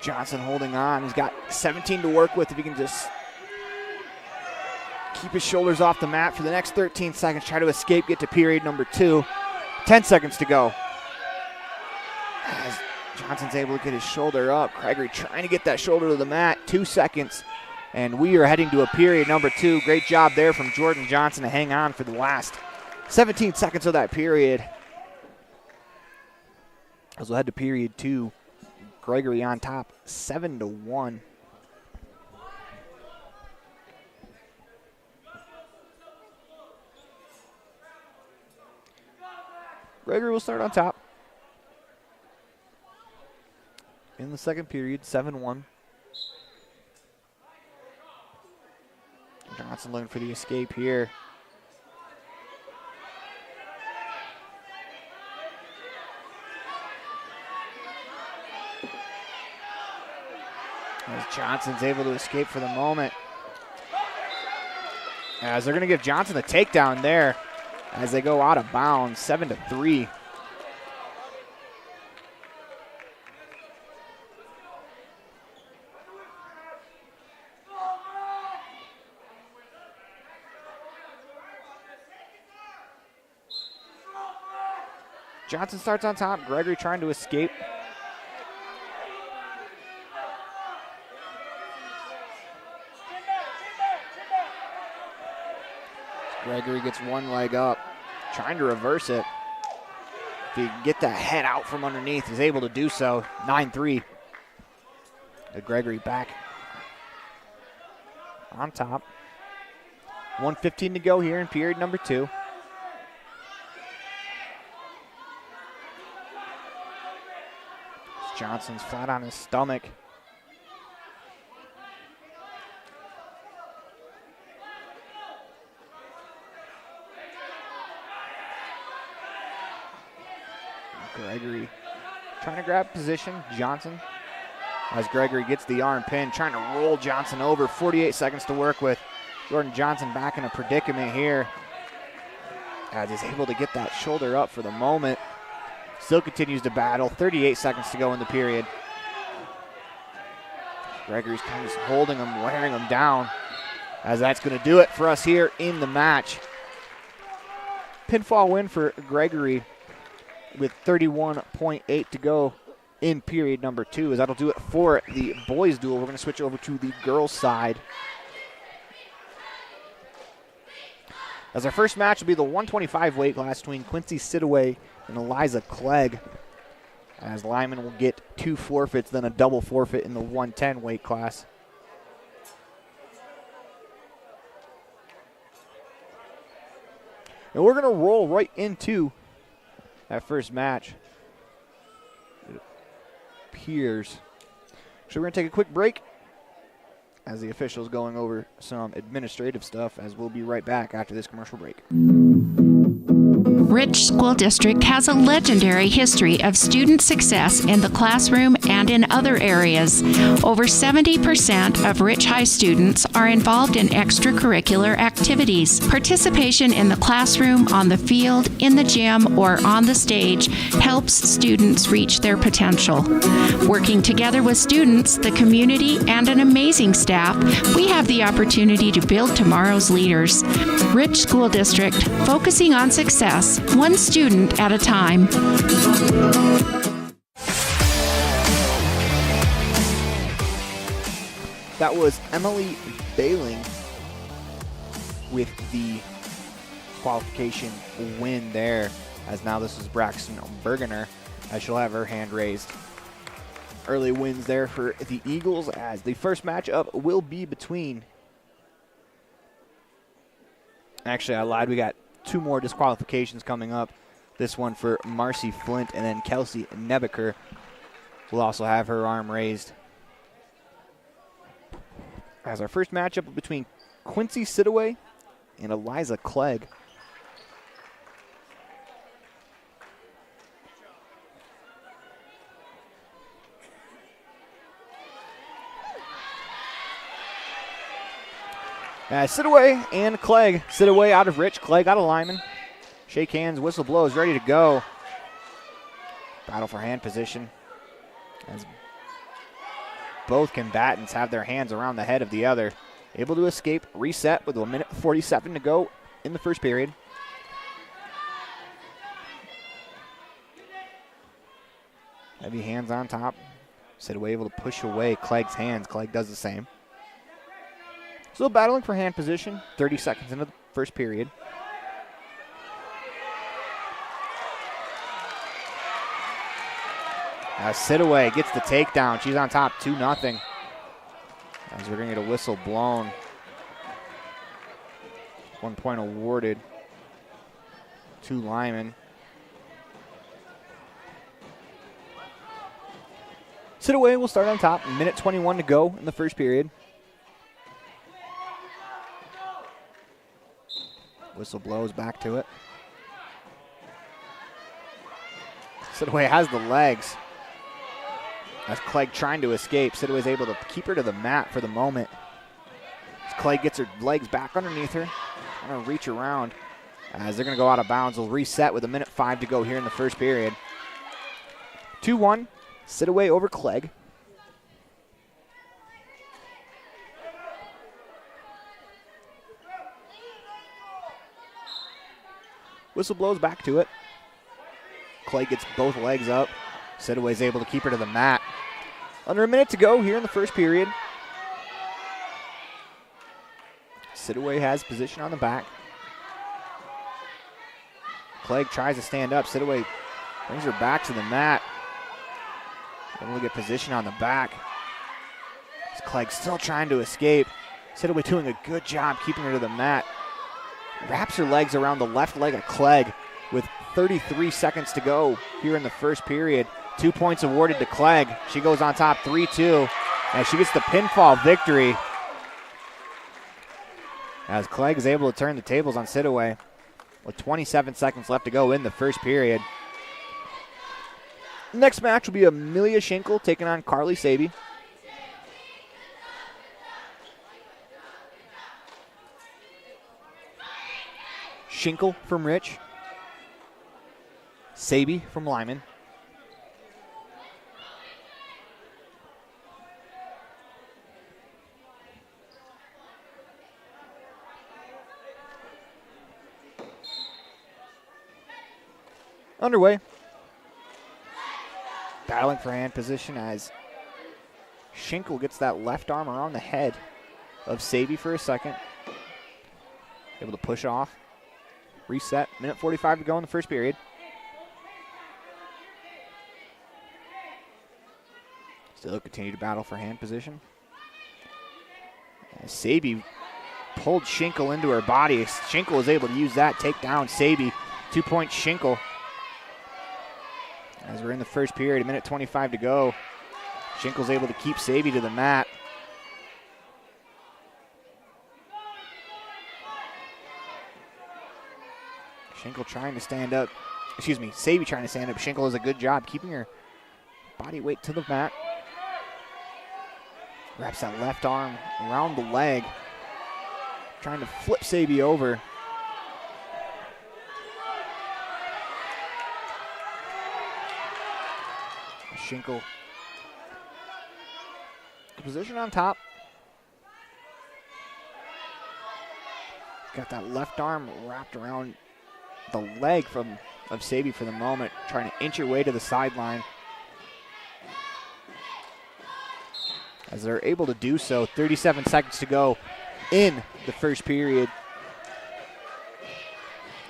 Johnson holding on. He's got 17 to work with if he can just keep his shoulders off the mat for the next 13 seconds. Try to escape, get to period number 2. 10 seconds to go. As Johnson's able to get his shoulder up. Gregory trying to get that shoulder to the mat. 2 seconds. And we are heading to a period number 2. Great job there from Jordan Johnson to hang on for the last 17 seconds of that period. As we'll head to period 2. Gregory on top, 7-1. Gregory will start on top. In the second period, 7-1. Johnson looking for the escape here. As Johnson's able to escape for the moment. As they're going to give Johnson the takedown there as they go out of bounds, 7-3. Johnson starts on top. Gregory trying to escape. Gregory gets one leg up, trying to reverse it. If he can get that head out from underneath, he's able to do so. 9-3. Gregory back on top. 1:15 to go here in period number 2. Johnson's flat on his stomach. Gregory trying to grab position. Johnson, as Gregory gets the arm pin, trying to roll Johnson over. 48 seconds to work with. Jordan Johnson back in a predicament here, as he's able to get that shoulder up for the moment. Still continues to battle. 38 seconds to go in the period. Gregory's kind of just holding him, wearing him down, as that's going to do it for us here in the match. Pinfall win for Gregory with 31.8 to go in period number 2, as that'll do it for the boys duel. We're going to switch over to the girls side, as our first match will be the 125 weight class between Quincy Sidaway and Eliza Clegg, as Lyman will get 2 forfeits, then a double forfeit in the 110 weight class. And we're going to roll right into that first match. It appears. So we're going to take a quick break as the officials going over some administrative stuff, as we'll be right back after this commercial break. Rich School District has a legendary history of student success in the classroom and in other areas. Over 70% of Rich High students are involved in extracurricular activities. Participation in the classroom, on the field, in the gym, or on the stage helps students reach their potential. Working together with students, the community, and an amazing staff, we have the opportunity to build tomorrow's leaders. Rich School District, focusing on success, one student at a time. That was Emily Bailing with the qualification win there, as now this is Braxton Bergener, as she'll have her hand raised. Early wins there for the Eagles, as the first matchup will be between... Actually, I lied. We got 2 more disqualifications coming up. This one for Marcy Flint, and then Kelsey Nebeker will also have her arm raised. As our first matchup between Quincy Sidaway and Eliza Clegg. Sidaway and Clegg. Sidaway out of Rich, Clegg out of Lyman. Shake hands, whistle blows, ready to go. Battle for hand position, as both combatants have their hands around the head of the other. Able to escape, reset with 1:47 to go in the first period. Heavy hands on top. Sidaway able to push away Clegg's hands. Clegg does the same. Still battling for hand position, 30 seconds into the first period. Sidaway gets the takedown. She's on top, 2-0. As we're going to get a whistle blown. 1 point awarded to Lyman. Sidaway will start on top. 1:21 to go in the first period. Whistle blows, back to it. Sidaway has the legs. As Clegg trying to escape, Sidaway is able to keep her to the mat for the moment. As Clegg gets her legs back underneath her. going to reach around as they're going to go out of bounds. They'll reset with 1:05 to go here in the first period. 2-1, Sidaway over Clegg. Whistle blows back to it. Clegg gets both legs up. Sidaway's able to keep her to the mat. Under a minute to go here in the first period. Sidaway has position on the back. Clegg tries to stand up. Sidaway brings her back to the mat. Able to get position on the back. Clegg still trying to escape. Sidaway doing a good job keeping her to the mat. Wraps her legs around the left leg of Clegg with 33 seconds to go here in the first period. 2 points awarded to Clegg. She goes on top 3-2, and she gets the pinfall victory as Clegg is able to turn the tables on Sidaway with 27 seconds left to go in the first period. Next match will be Amelia Schinkel taking on Carly Saby. Schinkel from Rich. Saby from Lyman. Underway. Battling for hand position as Schinkel gets that left arm around the head of Saby for a second. Able to push off. Reset. 1:45 to go in the first period. Still continue to battle for hand position. As Saby pulled Schinkel into her body. Schinkel was able to use that, take down Saby. 2 point Schinkel. As we're in the first period, 1:25 to go. Schinkel's able to keep Saby to the mat. Schinkel trying to stand up. Saby trying to stand up. Schinkel does a good job keeping her body weight to the mat. Wraps that left arm around the leg. Trying to flip Saby over. Schinkel. Position on top. Got that left arm wrapped around the leg of Saby for the moment, trying to inch her way to the sideline. As they're able to do so, 37 seconds to go in the first period.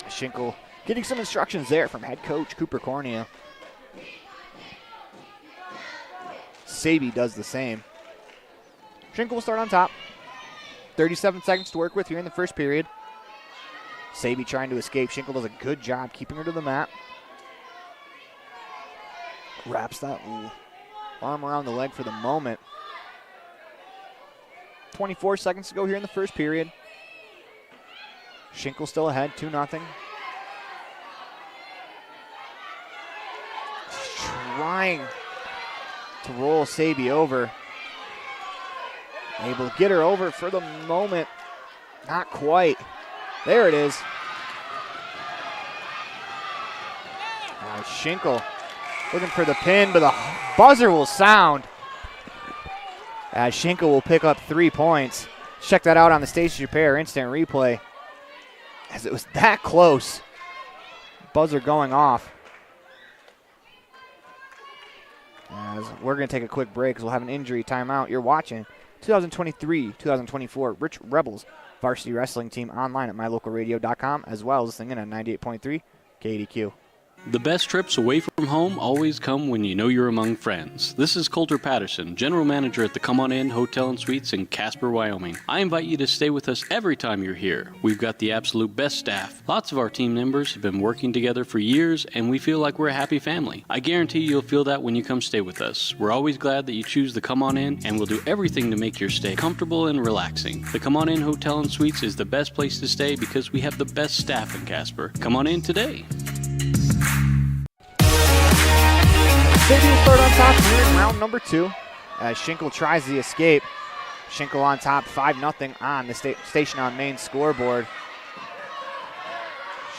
Schinkel getting some instructions there from head coach Cooper Cornea. Saby does the same. Schinkel will start on top. 37 seconds to work with here in the first period. Saby trying to escape. Schinkel does a good job keeping her to the mat. Wraps that arm around the leg for the moment. 24 seconds to go here in the first period. Schinkel still ahead, 2-0. Trying to roll Saby over. Able to get her over for the moment. Not quite. There it is. Now Schinkel looking for the pin, but the buzzer will sound as Schinkel will pick up 3 points. Check that out on the Station Repair instant replay as it was that close. Buzzer going off. As we're going to take a quick break because we'll have an injury timeout. You're watching 2023-2024 Rich Rebels varsity wrestling team online at mylocalradio.com, as well as listening in on 98.3 KDQ. The best trips away from home always come when you know you're among friends. This is Coulter Patterson, General Manager at the Come On In Hotel and Suites in Casper, Wyoming. I invite you to stay with us every time you're here. We've got the absolute best staff. Lots of our team members have been working together for years, and we feel like we're a happy family. I guarantee you'll feel that when you come stay with us. We're always glad that you choose the Come On In, and we'll do everything to make your stay comfortable and relaxing. The Come On In Hotel and Suites is the best place to stay because we have the best staff in Casper. Come on in today. Saby will start on top here in round number 2 as Schinkel tries the escape. Schinkel on top 5-0 on the Station on Main scoreboard.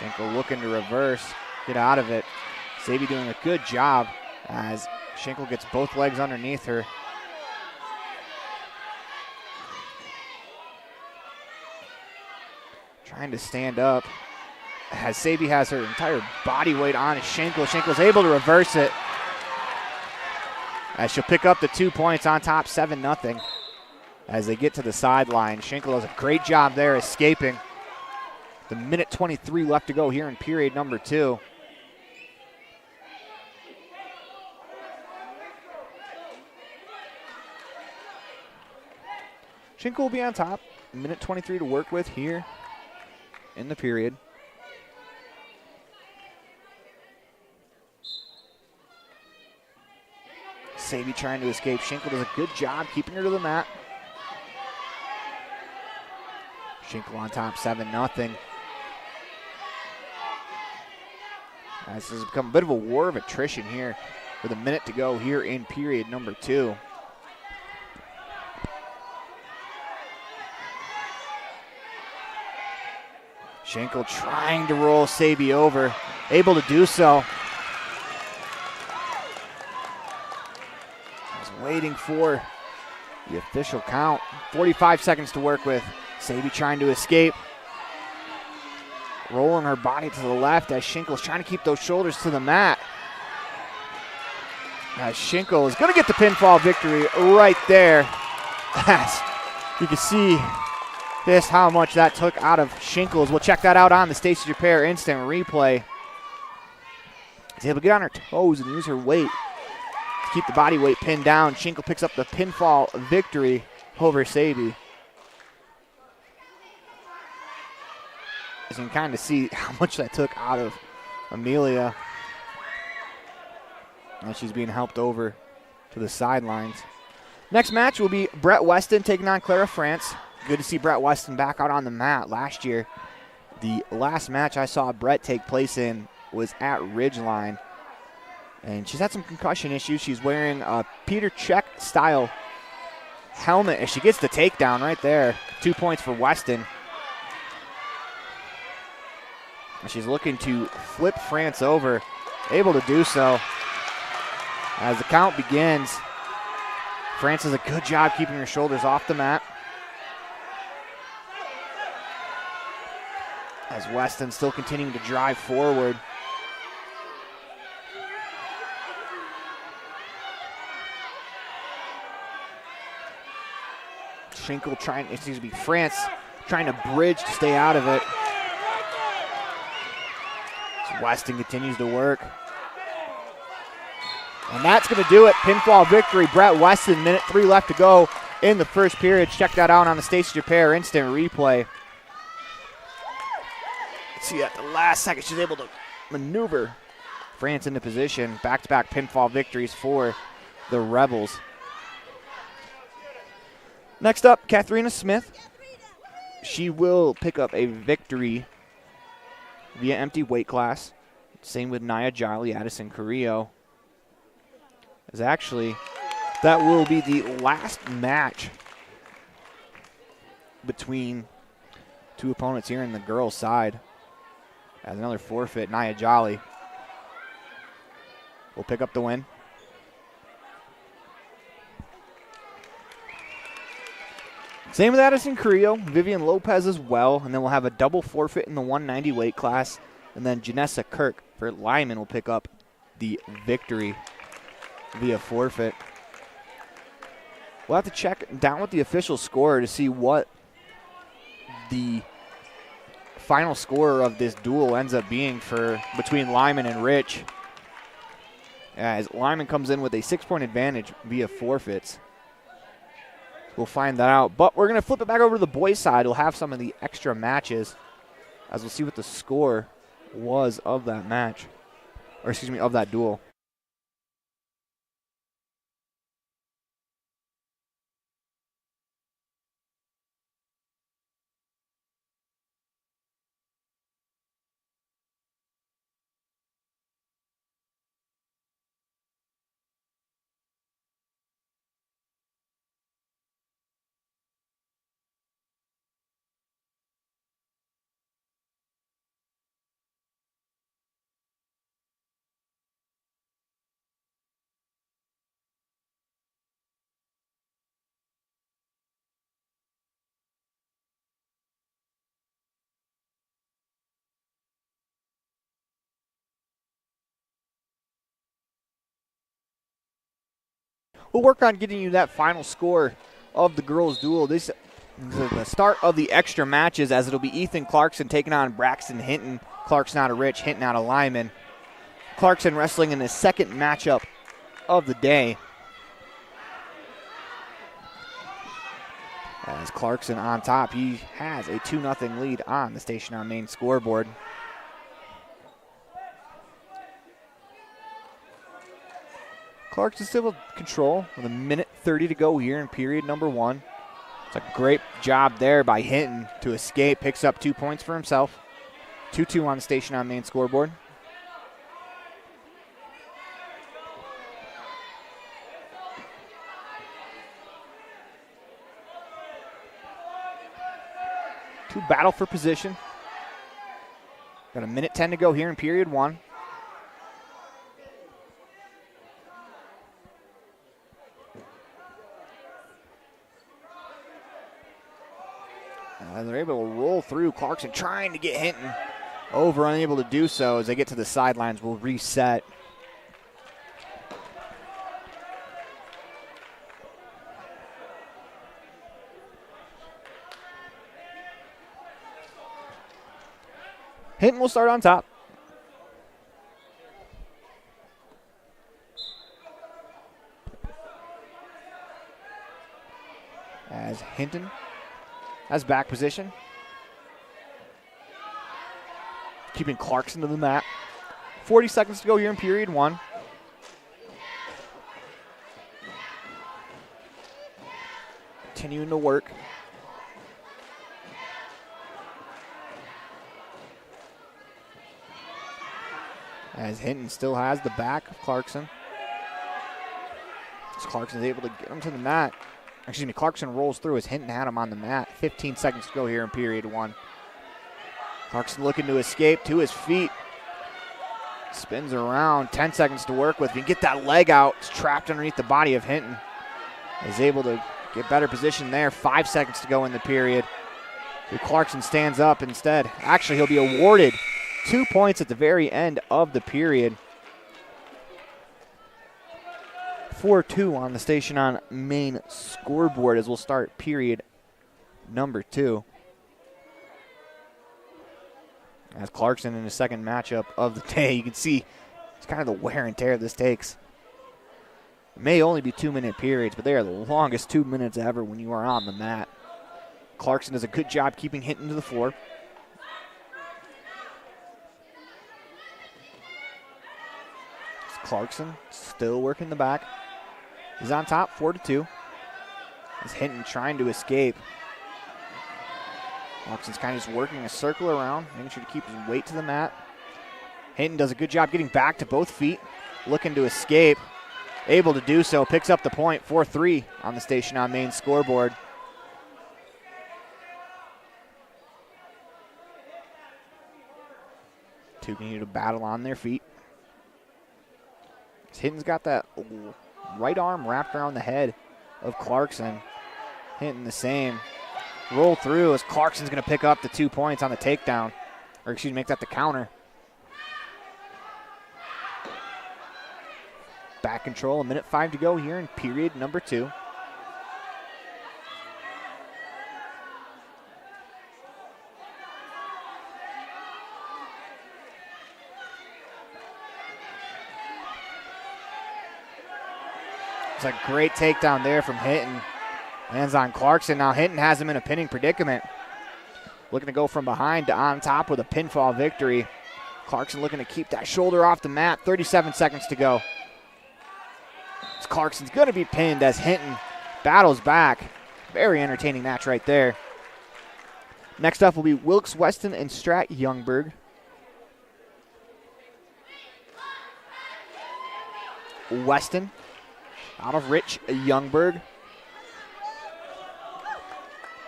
Schenkel looking to reverse, get out of it. Sabi doing a good job as Schenkel gets both legs underneath her. Trying to stand up as Sabi has her entire body weight on Schenkel. Schenkel's able to reverse it as she'll pick up the 2 points on top, 7-0. As they get to the sideline, Schenkel does a great job there escaping. The minute 23 left to go here in period number 2. Schenkel will be on top. Minute 23 to work with here in the period. Sabi trying to escape. Schenkel does a good job keeping her to the mat. Schenkel on top, 7-0. This has become a bit of a war of attrition here with a minute to go here in period number 2. Schenkel trying to roll Sabi over, able to do so. Just waiting for the official count. 45 seconds to work with. Sabi trying to escape. Rolling her body to the left as Schenkel's trying to keep those shoulders to the mat. As Schenkel is going to get the pinfall victory right there. As you can see just how much that took out of Schenkel's. We'll check that out on the Stacey Repair instant replay. She's able to get on her toes and use her weight to keep the body weight pinned down. Schenkel picks up the pinfall victory over Sabi. As you can kind of see how much that took out of Amelia. And she's being helped over to the sidelines. Next match will be Brett Weston taking on Clara France. Good to see Brett Weston back out on the mat. Last year, the last match I saw Brett take place in was at Ridgeline. And she's had some concussion issues. She's wearing a Peter Cech style helmet as she gets the takedown right there. 2 points for Weston. And she's looking to flip France over, able to do so. As the count begins, France does a good job keeping her shoulders off the mat. As Weston still continuing to drive forward. Schenkel France trying to bridge to stay out of it. Weston continues to work. And that's going to do it. Pinfall victory. Brett Weston, minute 3 left to go in the first period. Check that out on the Stacey Repair instant replay. See, at the last second, she's able to maneuver France into position. Back-to-back pinfall victories for the Rebels. Next up, Katharina Smith. She will pick up a victory via empty weight class. Same with Nia Jolly, Addison Carrillo. As actually, that will be the last match between two opponents here in the girls' side. As another forfeit, Nia Jolly will pick up the win. Same with Addison Carrillo, Vivian Lopez as well, and then we'll have a double forfeit in the 190 weight class, and then Janessa Kirk for Lyman will pick up the victory via forfeit. We'll have to check down with the official score to see what the final score of this duel ends up being for between Lyman and Rich, as Lyman comes in with a 6-point advantage via forfeits. We'll find that out. But we're going to flip it back over to the boys' side. We'll have some of the extra matches as we'll see what the score was of that match. Or excuse me, of that duel. We'll work on getting you that final score of the girls' duel. This is the start of the extra matches, as it'll be Ethan Clarkson taking on Braxton Hinton. Clarkson out of Rich, Hinton out of Lyman. Clarkson wrestling in his second matchup of the day. As Clarkson on top, he has a 2-0 lead on the Station on Main scoreboard. Clarkson still with control with 1:30 to go here in period number 1. It's a great job there by Hinton to escape, picks up 2 points for himself. 2-2 on the Station on Main scoreboard. To battle for position. Got 1:10 to go here in period 1. They're able to roll through. Clarkson trying to get Hinton over, unable to do so. As they get to the sidelines, we'll reset. Hinton will start on top. As Hinton has back position. Keeping Clarkson to the mat. 40 seconds to go here in period 1. Continuing to work. As Hinton still has the back of Clarkson. As Clarkson is able to get him to the mat. Excuse me, Clarkson rolls through as Hinton had him on the mat. 15 seconds to go here in period 1. Clarkson looking to escape to his feet. Spins around, 10 seconds to work with. If he can get that leg out, it's trapped underneath the body of Hinton. Is able to get better position there. 5 seconds to go in the period. Clarkson stands up instead. Actually, he'll be awarded 2 points at the very end of the period. 4-2 on the Station on Main scoreboard as we'll start period number 2. As Clarkson in his second matchup of the day, you can see it's kind of the wear and tear this takes. It may only be 2-minute periods, but they are the longest 2 minutes ever when you are on the mat. Clarkson does a good job keeping Hinton to the floor. Clarkson still working the back. He's on top, 4-2. As Hinton trying to escape. Clarkson's kind of just working a circle around, making sure to keep his weight to the mat. Hinton does a good job getting back to both feet, looking to escape. Able to do so, picks up the point, 4-3 on the Station on Main scoreboard. Two continue to battle on their feet. Hinton's got that right arm wrapped around the head of Clarkson. Hinton the same. Roll through as Clarkson's going to pick up the 2 points on the takedown. Or excuse me, make that the counter. Back control, 1:05 to go here in period number 2. It's a great takedown there from Hinton. Lands on Clarkson. Now Hinton has him in a pinning predicament. Looking to go from behind to on top with a pinfall victory. Clarkson looking to keep that shoulder off the mat. 37 seconds to go. Clarkson's going to be pinned as Hinton battles back. Very entertaining match right there. Next up will be Wilkes Weston and Strat Youngberg. Weston out of Rich Youngberg.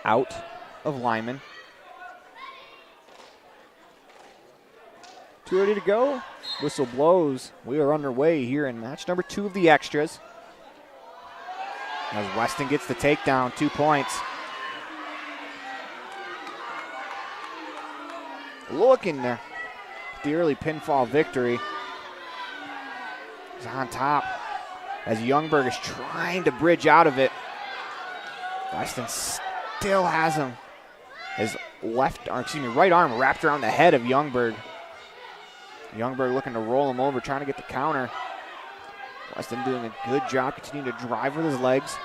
Out of Lyman. 2 ready to go. Whistle blows. We are underway here in match number 2 of the extras. As Weston gets the takedown, 2 points. Looking there. The early pinfall victory. He's on top. as Youngberg is trying to bridge out of it. Weston still has him. His right arm wrapped around the head of Youngberg. Youngberg looking to roll him over, trying to get the counter. Weston doing a good job continuing to drive with his legs.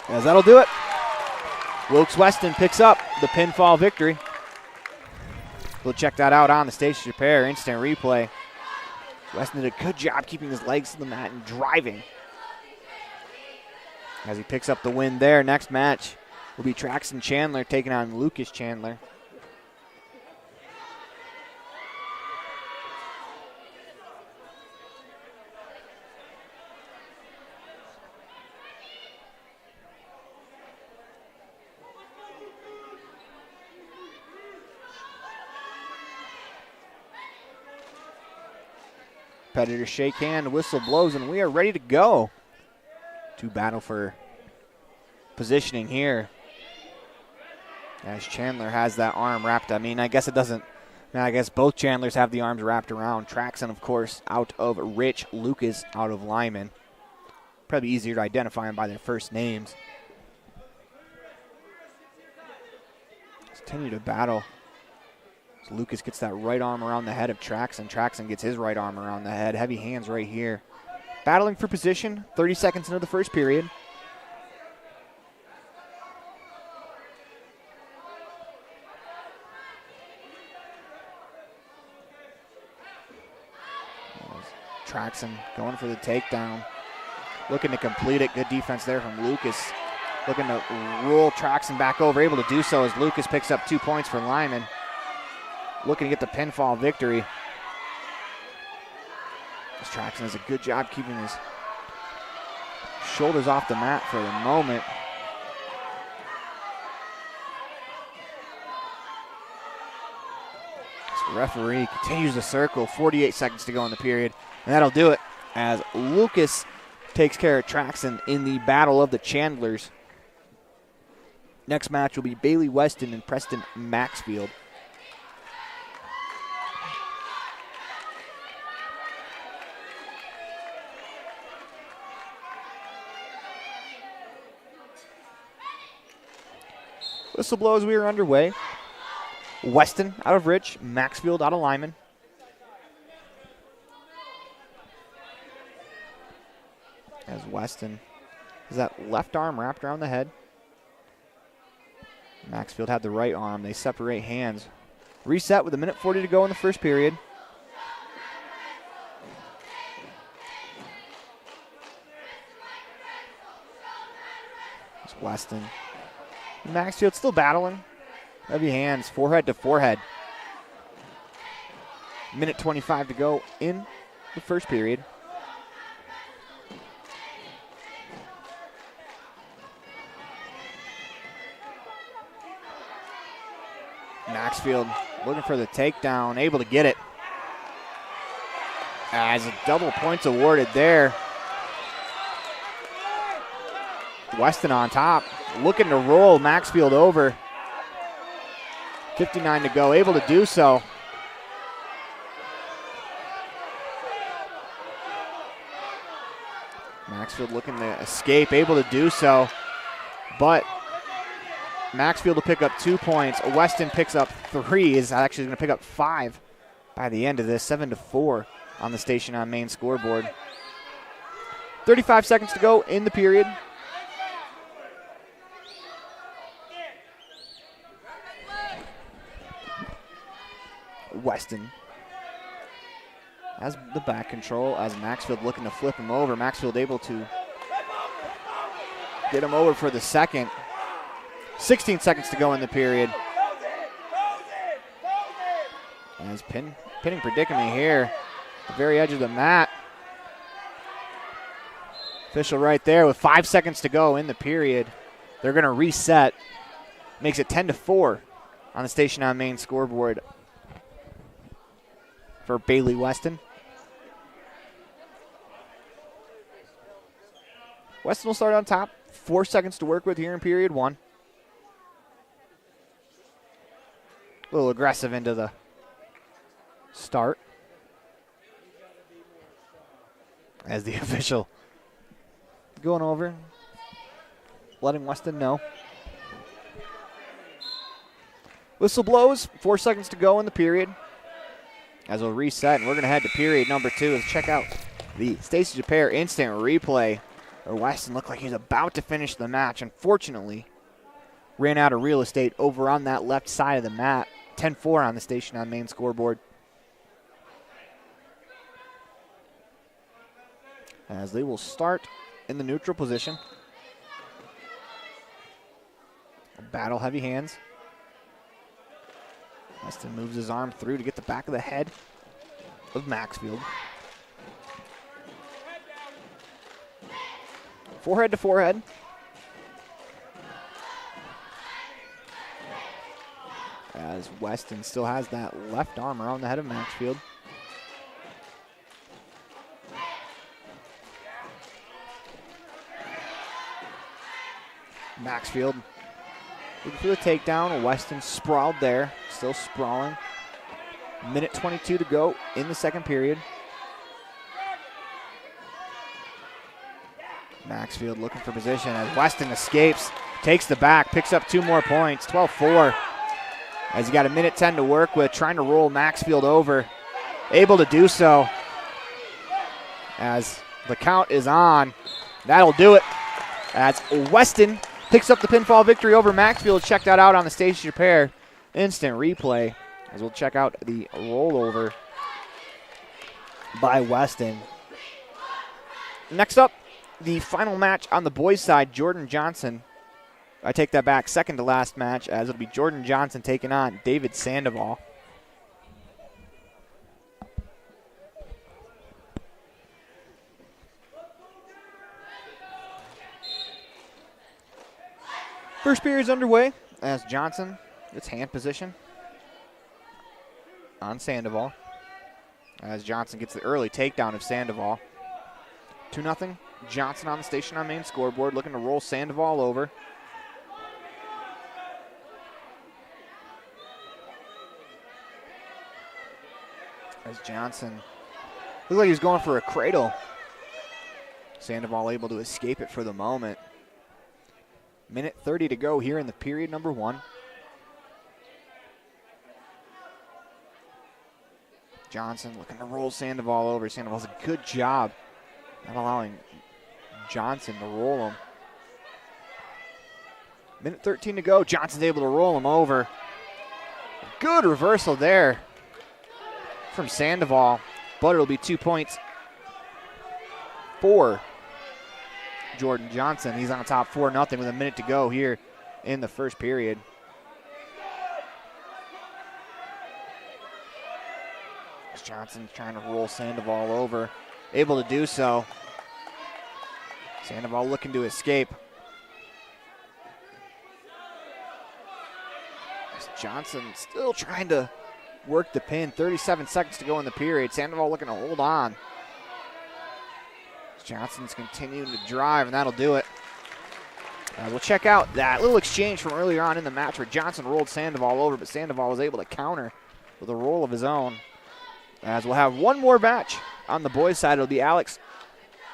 As that'll do it. Wilkes Weston picks up the pinfall victory. We'll check that out on the station repair instant replay. Weston did a good job keeping his legs to the mat and driving as he picks up the win there. Next match will be Traxon Chandler taking on Lucas Chandler. Competitors shake hand, whistle blows, and we are ready to go to battle for positioning here. As Chandler has that arm wrapped. I guess it doesn't. I guess both Chandlers have the arms wrapped around. Traxon, of course, out of Rich. Lucas out of Lyman. Probably easier to identify them by their first names. Let's continue to battle. So Lucas gets that right arm around the head of Traxon. Traxon gets his right arm around the head. Heavy hands right here. Battling for position, 30 seconds into the first period. Traxon going for the takedown. Looking to complete it. Good defense there from Lucas. Looking to roll Traxon back over. Able to do so as Lucas picks up 2 points for Lyman. Looking to get the pinfall victory. As Traxon does a good job keeping his shoulders off the mat for the moment. The referee continues the circle. 48 seconds to go in the period. And that'll do it as Lucas takes care of Traxon in the battle of the Chandlers. Next match will be Bailey Weston and Preston Maxfield. Whistle blows, we are underway. Weston out of Rich, Maxfield out of Lyman. As Weston has that left arm wrapped around the head. Maxfield had the right arm. They separate hands. Reset with 1:40 to go in the first period. It's Weston. Maxfield still battling. Heavy hands, forehead to forehead. 1:25 to go in the first period. Maxfield looking for the takedown, able to get it. As double points awarded there. Weston on top, looking to roll Maxfield over. 59 to go, able to do so. Maxfield looking to escape, able to do so. But Maxfield will pick up 2 points. Weston picks up 3, is actually going to pick up 5 by the end of this. 7-4 on the station on main scoreboard. 35 seconds to go in the period. Weston has the back control as Maxfield looking to flip him over. Maxfield able to get him over for the second. 16 seconds to go in the period. As pinning predicament here, the very edge of the mat. Official right there with 5 seconds to go in the period. They're going to reset. Makes it 10-4 on the station on main scoreboard for Bailey Weston. Weston will start on top. 4 seconds to work with here in period 1. A little aggressive into the start. As the official going over, letting Weston know. Whistle blows, 4 seconds to go in the period. As we'll reset, and we're going to head to period number 2 and check out the Stacey Japere instant replay, where Weston looked like he was about to finish the match. Unfortunately, ran out of real estate over on that left side of the mat. 10-4 on the station on main scoreboard. As they will start in the neutral position. Battle heavy hands. Weston moves his arm through to get the back of the head of Maxfield. Forehead to forehead. As Weston still has that left arm around the head of Maxfield. Maxfield looking for the takedown. Weston sprawled there, still sprawling. Minute 22 to go in the second period. Maxfield looking for position as Weston escapes, takes the back, picks up 2 more points, 12-4. As he got a minute 10 to work with, trying to roll Maxfield over. Able to do so as the count is on. That'll do it as Weston picks up the pinfall victory over Maxfield. Check that out on the Stacey Japere instant replay as we'll check out the rollover by Weston. Next up, the final match on the boys' side, Jordan Johnson. I take that back, second to last match, as it'll be Jordan Johnson taking on David Sandoval. First period's underway as Johnson gets hand position on Sandoval. As Johnson gets the early takedown of Sandoval. 2-0. Johnson on the station on main scoreboard, looking to roll Sandoval over. As Johnson looked like he was going for a cradle. Sandoval able to escape it for the moment. Minute 30 to go here in the period number 1. Johnson looking to roll Sandoval over. Sandoval does a good job not allowing Johnson to roll him. Minute 13 to go. Johnson's able to roll him over. Good reversal there from Sandoval, but it'll be 2 points for Jordan Johnson. He's on top 4-0 with a minute to go here in the first period. Johnson's trying to roll Sandoval over, able to do so. Sandoval looking to escape. Johnson still trying to work the pin. 37 seconds to go in the period. Sandoval looking to hold on. Johnson's continuing to drive, and that'll do it. We'll check out that little exchange from earlier on in the match where Johnson rolled Sandoval over, but Sandoval was able to counter with a roll of his own. As we'll have one more match on the boys' side. It'll be Alex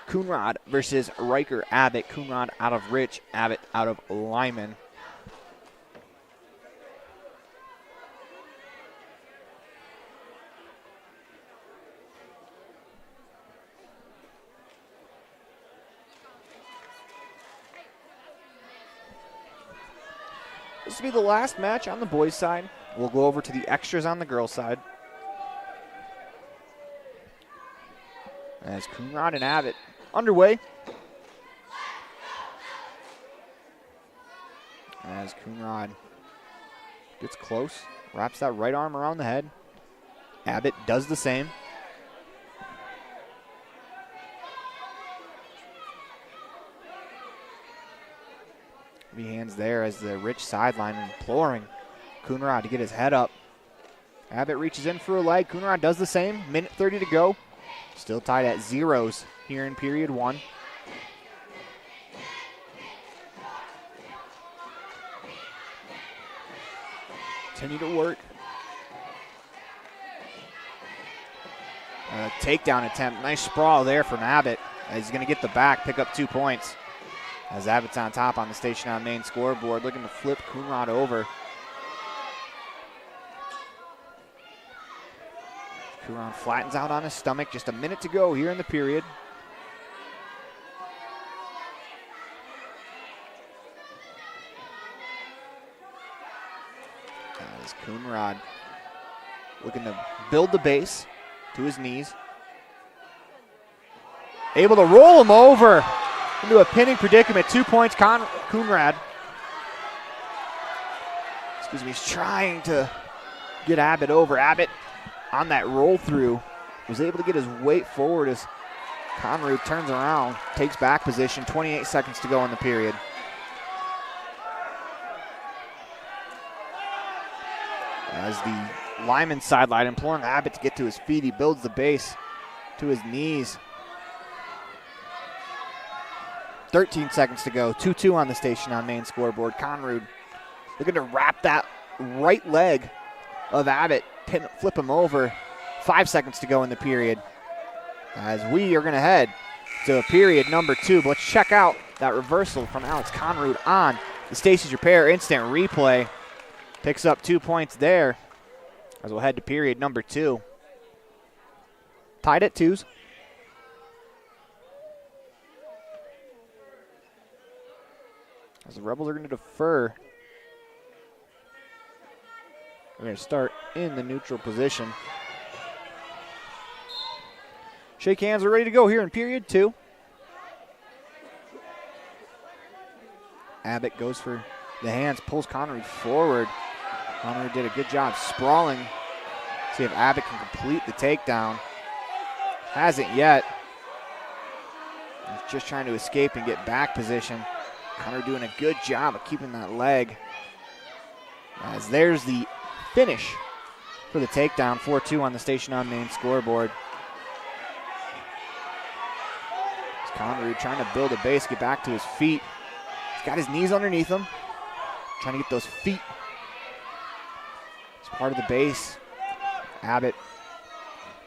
Coonrod versus Riker Abbott. Coonrod out of Rich, Abbott out of Lyman. This will be the last match on the boys' side. We'll go over to the extras on the girls' side. As Coonrod and Abbott underway. As Coonrod gets close, wraps that right arm around the head. Abbott does the same. Heavy hands there as the Rich sideline imploring Coonrod to get his head up. Abbott reaches in for a leg. Coonrod does the same. Minute 30 to go. Still tied at zeros here in period 1. Continue to work. takedown attempt. Nice sprawl there from Abbott. He's going to get the back, pick up 2 points. As Abbott's on top on the station on main scoreboard, looking to flip Coonrod over. Coonrod flattens out on his stomach. Just a minute to go here in the period. As Coonrod looking to build the base to his knees. Able to roll him over into a pinning predicament. 2 points, Coonrad. Excuse me, he's trying to get Abbott over. Abbott on that roll through was able to get his weight forward as Conrad turns around, takes back position. 28 seconds to go in the period. As the lineman sideline imploring Abbott to get to his feet, he builds the base to his knees. 13 seconds to go. 2-2 on the station on main scoreboard. Conrad looking to wrap that right leg of Abbott, flip him over. 5 seconds to go in the period. As we are going to head to period number 2. But let's check out that reversal from Alex Conrad on the Stacey's Repair instant replay. Picks up 2 points there as we'll head to period number 2. Tied at 2s. As the Rebels are going to defer. We're going to start in the neutral position. Shake hands, we're ready to go here in period 2. Abbott goes for the hands, pulls Conrad forward. Conrad did a good job sprawling. See if Abbott can complete the takedown. Hasn't yet. He's just trying to escape and get back position. Conrad doing a good job of keeping that leg. As there's the finish for the takedown. 4-2 on the station on main scoreboard. As Conrad trying to build a base, get back to his feet. He's got his knees underneath him. Trying to get those feet. It's part of the base. Abbott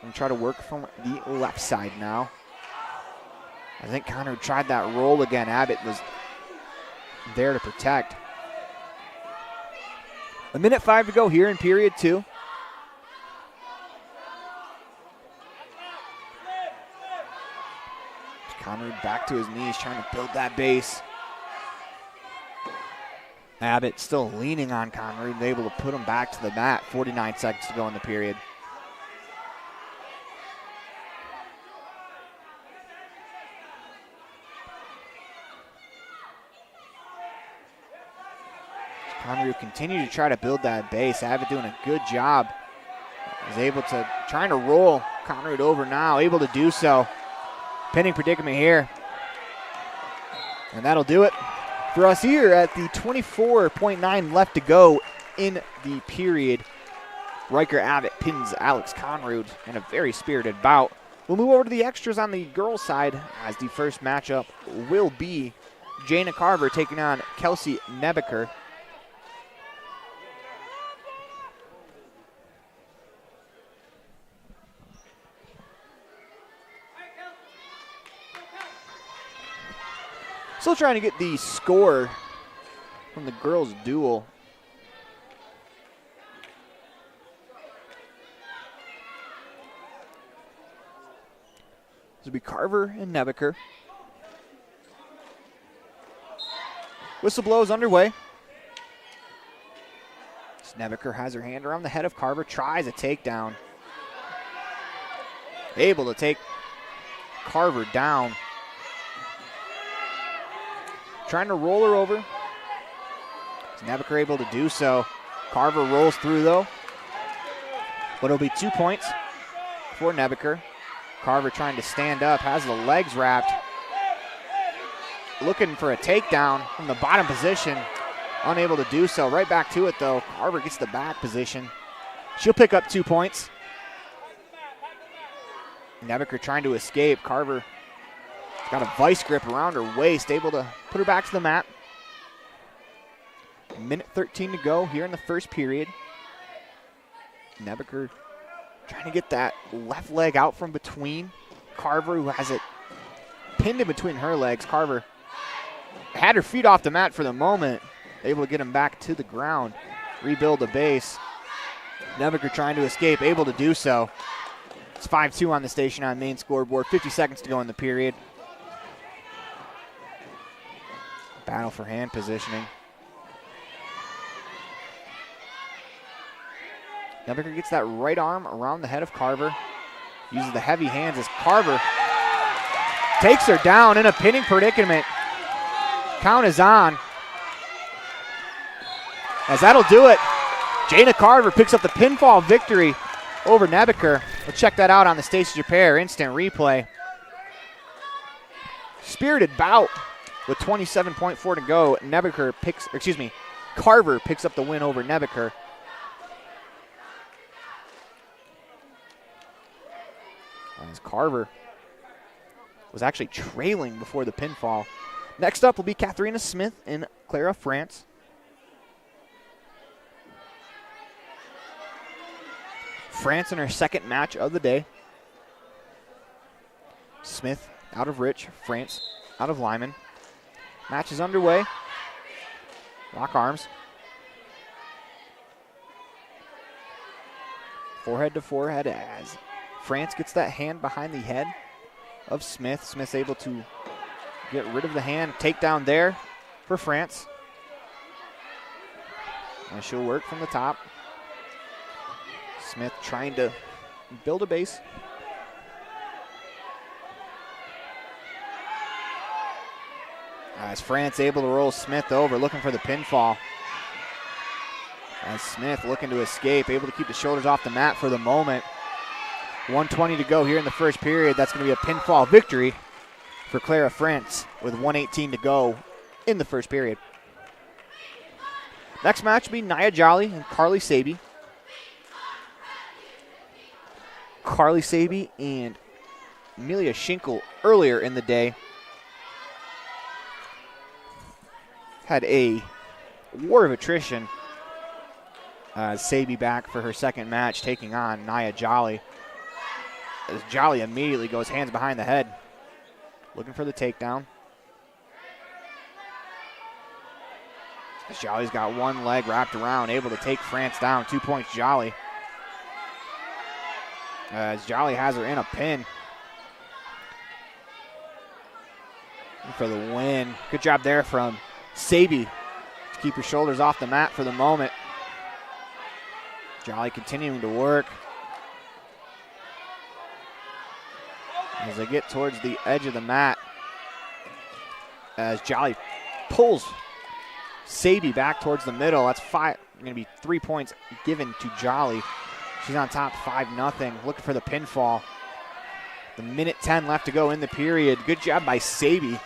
going to try to work from the left side now. I think Conrad tried that roll again. Abbott was there to protect. 1:05 to go here in period 2. Conrad back to his knees, trying to build that base. Abbott still leaning on Conrad, able to put him back to the mat. 49 seconds to go in the period. Conrad continue to try to build that base. Abbott doing a good job. Is able to, trying to roll Conrad over now, able to do so. Pinning predicament here. And that'll do it for us here at the 24.9 left to go in the period. Riker Abbott pins Alex Conrad in a very spirited bout. We'll move over to the extras on the girls' side as the first matchup will be Jana Carver taking on Kelsey Nebeker. Still trying to get the score from the girls' duel. This will be Carver and Nebeker. Whistle blows underway. Nebeker has her hand around the head of Carver, tries a takedown. Able to take Carver down. Trying to roll her over. Is Nebeker able to do so? Carver rolls through though. But it'll be 2 points for Nebeker. Carver trying to stand up, has the legs wrapped. Looking for a takedown from the bottom position. Unable to do so. Right back to it though. Carver gets the back position. She'll pick up 2 points. Nebeker trying to escape. Carver got a vice grip around her waist, able to put her back to the mat. 1:13 to go here in the first period. Nebeker Trying to get that left leg out from between Carver, who has it pinned in between her legs. Carver had her feet off the mat for the moment, able to get him back to the ground, rebuild the base. Nebeker trying to escape, able to do so. It's 5-2 on the station on main scoreboard. 50 seconds to go in the period. Battle for hand positioning. Nebeker gets that right arm around the head of Carver. Uses the heavy hands as Carver takes her down in a pinning predicament. Count is on. As that'll do it. Jana Carver picks up the pinfall victory over Nebeker. We'll check that out on the Stacey Japer instant replay. Spirited bout with 27.4 to go. Carver picks up the win over Nebeker. As Carver was actually trailing before the pinfall. Next up will be Katharina Smith and Clara France. France in her second match of the day. Smith out of Rich, France out of Lyman. Match is underway. Lock arms. Forehead to forehead as France gets that hand behind the head of Smith. Smith's able to get rid of the hand. Takedown there for France. And she'll work from the top. Smith trying to build a base. As France able to roll Smith over, looking for the pinfall. As Smith looking to escape, able to keep the shoulders off the mat for the moment. 1:20 to go here in the first period. That's going to be a pinfall victory for Clara France with 1:18 to go in the first period. Next match will be Nia Jolly and Carly Saby. Carly Saby and Amelia Schinkel earlier in the day had a war of attrition. Saby back for her second match, taking on Nia Jolly. As Jolly immediately goes hands behind the head, looking for the takedown. As Jolly's got one leg wrapped around, able to take France down. 2 points, Jolly. As Jolly has her in a pin. For the win. Good job there from Saby to keep her shoulders off the mat for the moment. Jolly continuing to work. As they get towards the edge of the mat. As Jolly pulls Saby back towards the middle. That's going to be 3 points given to Jolly. She's on top 5-0, looking for the pinfall. The minute 10 left to go in the period. Good job by Saby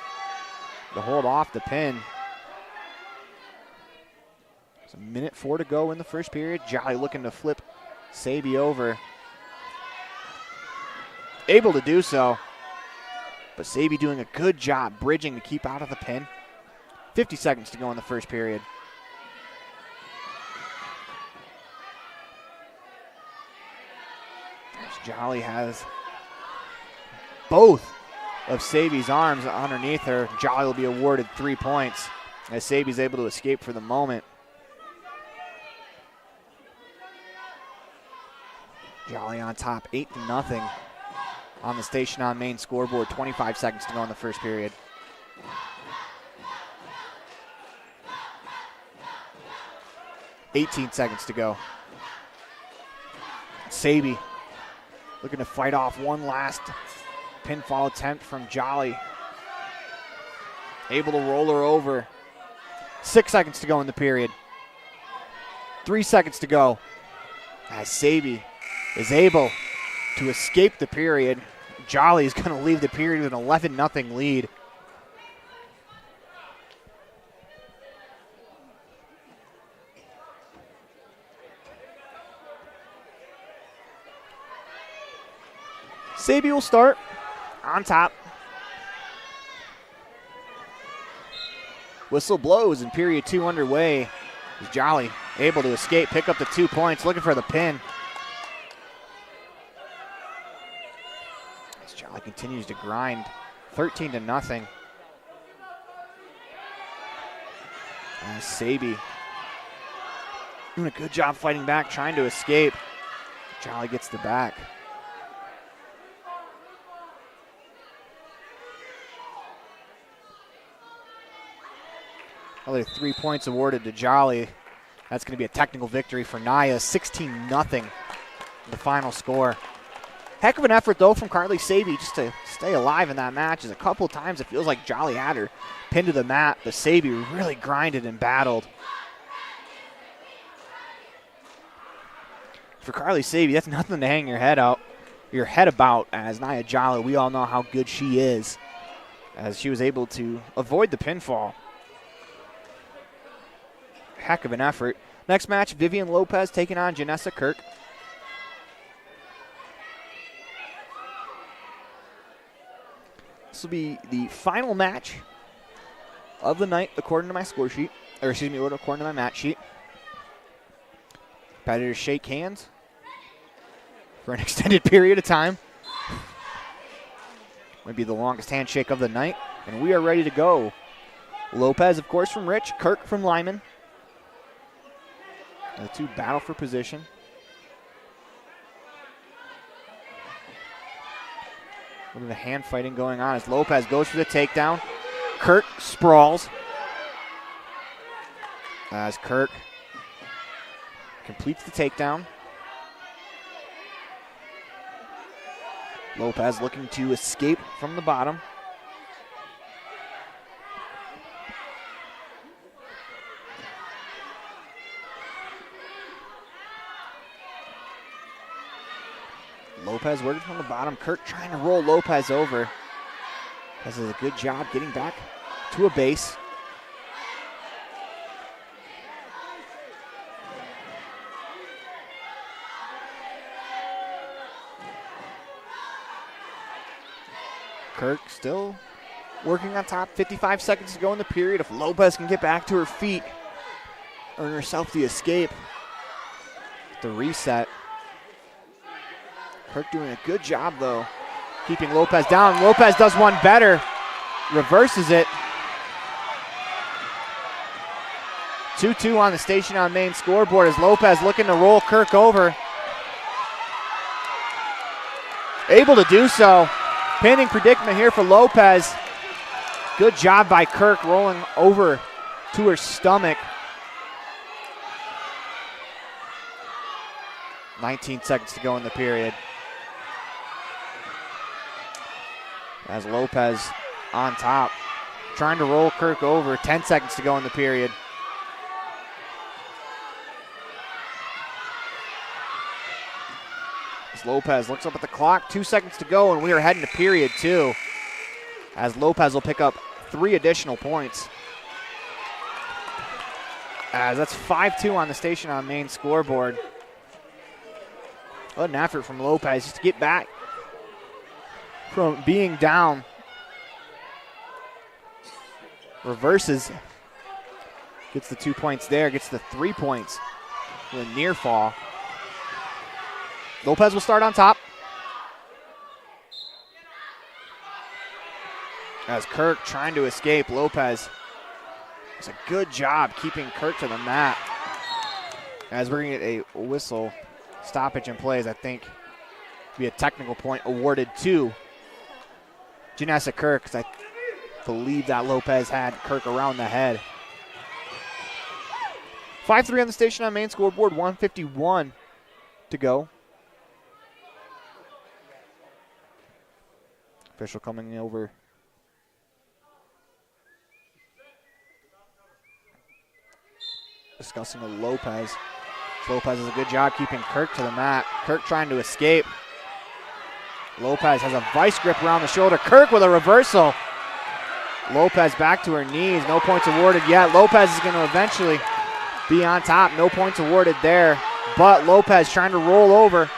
to hold off the pin. There's a minute 4 to go in the first period. Jolly looking to flip Saby over. Able to do so, but Saby doing a good job bridging to keep out of the pin. 50 seconds to go in the first period. Jolly has both of Saby's arms underneath her. Jolly will be awarded 3 points as Saby's able to escape for the moment. Jolly on top 8-0 on the station on main scoreboard. 25 seconds to go in the first period. $18 seconds to go. Saby looking to fight off one last pinfall attempt from Jolly. Able to roll her over. 6 seconds to go in the period. 3 seconds to go. As Saby is able to escape the period. Jolly is going to leave the period with an 11-0 lead. Saby will start on top. Whistle blows and period 2 underway. Jolly able to escape, pick up the 2 points, looking for the pin. continues to grind. 13-0. Sabi doing a good job fighting back, trying to escape. Jolly gets the back. Another 3 points awarded to Jolly. That's going to be a technical victory for Naya. 16-0, the final score. Heck of an effort, though, from Carly Sabi just to stay alive in that match. As a couple times it feels like Jolly had her pinned to the mat, but Sabi really grinded and battled. For Carly Sabi, that's nothing to hang your head about, as Nia Jolly, we all know how good she is, as she was able to avoid the pinfall. Heck of an effort. Next match, Vivian Lopez taking on Janessa Kirk. This will be the final match of the night according to my score sheet, or excuse me, according to my match sheet. Competitors shake hands for an extended period of time. Might be the longest handshake of the night, and we are ready to go. Lopez, of course, from Rich, Kirk from Lyman. The two battle for position. A little bit of hand fighting going on as Lopez goes for the takedown. Kirk sprawls as Kirk completes the takedown. Lopez looking to escape from the bottom. Lopez working from the bottom. Kirk trying to roll Lopez over. Does a good job getting back to a base. Kirk still working on top. 55 seconds to go in the period. If Lopez can get back to her feet, earn herself the escape, the reset. Kirk doing a good job, though, keeping Lopez down. Lopez does one better, reverses it. 2-2 on the station on main scoreboard as Lopez looking to roll Kirk over. Able to do so. Pinning predicament here for Lopez. Good job by Kirk rolling over to her stomach. 19 seconds to go in the period. As Lopez on top, trying to roll Kirk over. 10 seconds to go in the period. As Lopez looks up at the clock, 2 seconds to go, and we are heading to period 2. As Lopez will pick up 3 additional points. As that's 5-2 on the station on main scoreboard. What an effort from Lopez just to get back from being down. Reverses. Gets the 2 points there, gets the 3 points with a near fall. Lopez will start on top. As Kirk trying to escape, Lopez does a good job keeping Kirk to the mat. As we're going to get a whistle stoppage in plays, I think be a technical point awarded to Janessa Kirk, because I believe that Lopez had Kirk around the head. 5-3 on the station on main scoreboard, 1:51 to go. Official coming over. Discussing with Lopez. Lopez does a good job keeping Kirk to the mat. Kirk trying to escape. Lopez has a vice grip around the shoulder. Kirk with a reversal. Lopez back to her knees. No points awarded yet. Lopez is going to eventually be on top. No points awarded there. But Lopez trying to roll over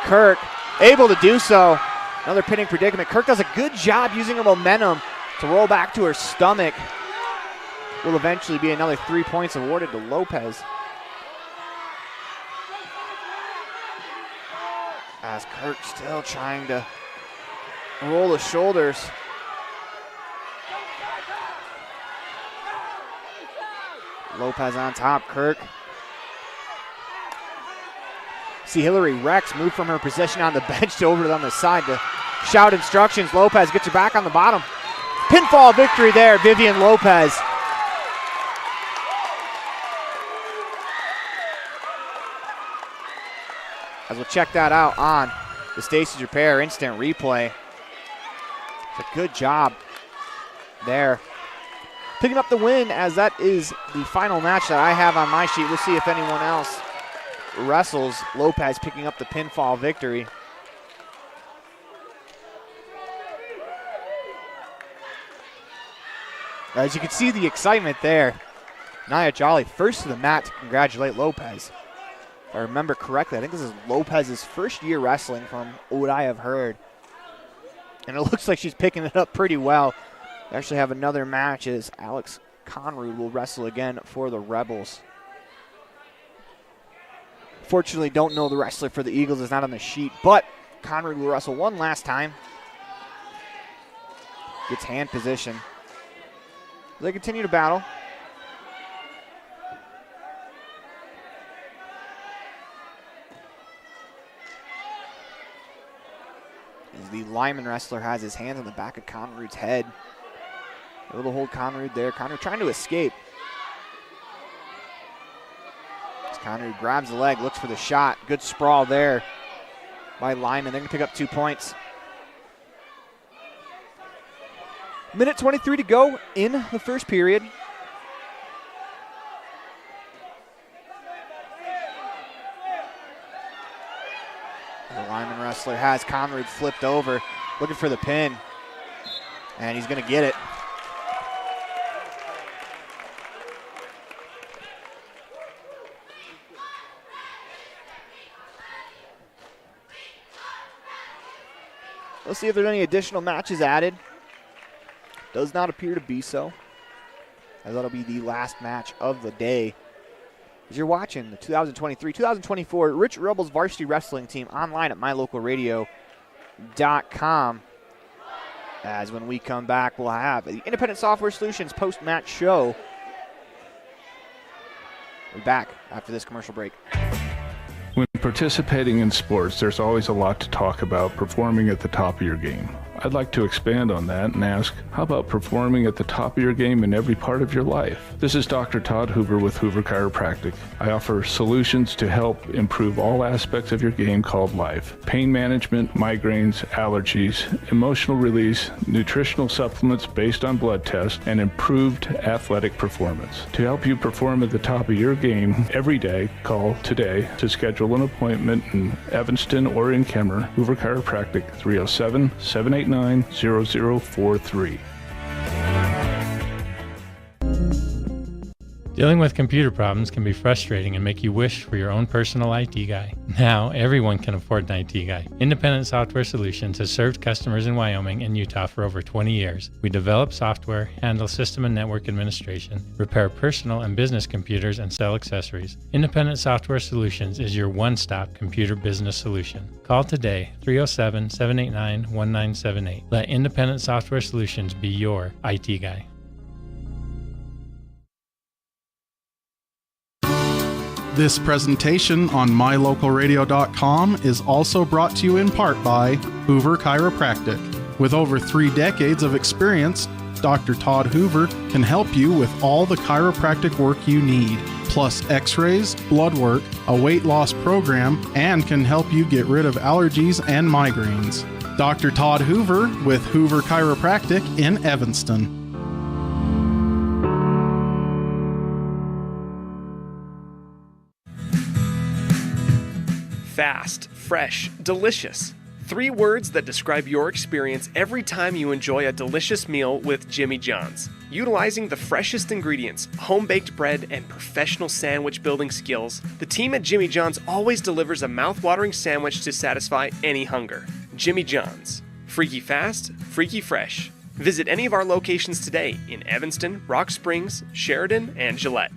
Kirk. Able to do so. Another pinning predicament. Kirk does a good job using her momentum to roll back to her stomach. Will eventually be another 3 points awarded to Lopez. As Kirk still trying to roll the shoulders. Lopez on top, Kirk. See Hillary Rex move from her position on the bench to over on the side to shout instructions. Lopez gets her back on the bottom. Pinfall victory there, Vivian Lopez. As we'll check that out on the Stacey's Repair instant replay. It's a good job there. Picking up the win, as that is the final match that I have on my sheet. We'll see if anyone else wrestles. Lopez picking up the pinfall victory. As you can see the excitement there. Nia Jolly first to the mat to congratulate Lopez. If I remember correctly, I think this is Lopez's first year wrestling from what I have heard. And it looks like she's picking it up pretty well. They actually have another match as Alex Conrud will wrestle again for the Rebels. Fortunately, don't know the wrestler for the Eagles is not on the sheet, but Conrad will wrestle one last time. Gets hand position. They continue to battle. As the lineman wrestler has his hands on the back of Conrad's head. Able to hold Conrad there. Conrad trying to escape. Conrad grabs the leg, looks for the shot. Good sprawl there by Lyman. They're going to pick up 2 points. Minute 23 to go in the first period. The Lyman wrestler has Conrad flipped over, looking for the pin, and he's going to get it. Let's see if there's any additional matches added. Does not appear to be so, as that'll be the last match of the day. As you're watching the 2023-2024 Rich Rebels Varsity Wrestling Team online at mylocalradio.com. As when we come back, we'll have the Independent Software Solutions post-match show. We'll be back after this commercial break. When participating in sports, there's always a lot to talk about performing at the top of your game. I'd like to expand on that and ask, how about performing at the top of your game in every part of your life? This is Dr. Todd Hoover with Hoover Chiropractic. I offer solutions to help improve all aspects of your game called life. Pain management, migraines, allergies, emotional release, nutritional supplements based on blood tests, and improved athletic performance. To help you perform at the top of your game every day, call today to schedule an appointment in Evanston or in Kemmer. Hoover Chiropractic, 307-789-0043. Dealing with computer problems can be frustrating and make you wish for your own personal IT guy. Now, everyone can afford an IT guy. Independent Software Solutions has served customers in Wyoming and Utah for over 20 years. We develop software, handle system and network administration, repair personal and business computers, and sell accessories. Independent Software Solutions is your one-stop computer business solution. Call today, 307-789-1978. Let Independent Software Solutions be your IT guy. This presentation on mylocalradio.com is also brought to you in part by Hoover Chiropractic. With over 3 decades of experience, Dr. Todd Hoover can help you with all the chiropractic work you need, plus x-rays, blood work, a weight loss program, and can help you get rid of allergies and migraines. Dr. Todd Hoover with Hoover Chiropractic in Evanston. Fast, fresh, delicious. 3 words that describe your experience every time you enjoy a delicious meal with Jimmy John's. Utilizing the freshest ingredients, home-baked bread, and professional sandwich building skills, the team at Jimmy John's always delivers a mouth-watering sandwich to satisfy any hunger. Jimmy John's. Freaky fast, freaky fresh. Visit any of our locations today in Evanston, Rock Springs, Sheridan, and Gillette.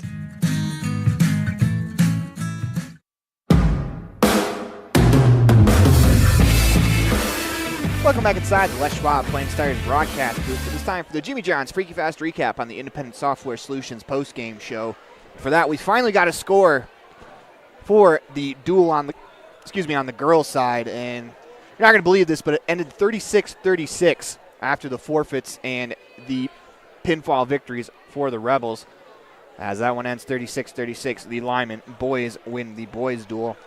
Welcome back inside the Les Schwab Plain Stars broadcast booth. It is time for the Jimmy John's Freaky Fast recap on the Independent Software Solutions post-game show. For that, we finally got a score for the duel on the girls' side, and you're not going to believe this, but it ended 36-36 after the forfeits and the pinfall victories for the Rebels. As that one ends 36-36, the Lyman boys win the boys' duel.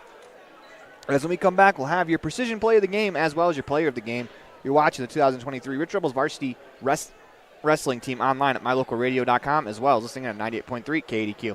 As when we come back, we'll have your precision play of the game as well as your player of the game. You're watching the 2023 Rich Rebels varsity wrestling team online at mylocalradio.com as well as listening at 98.3 KDQ.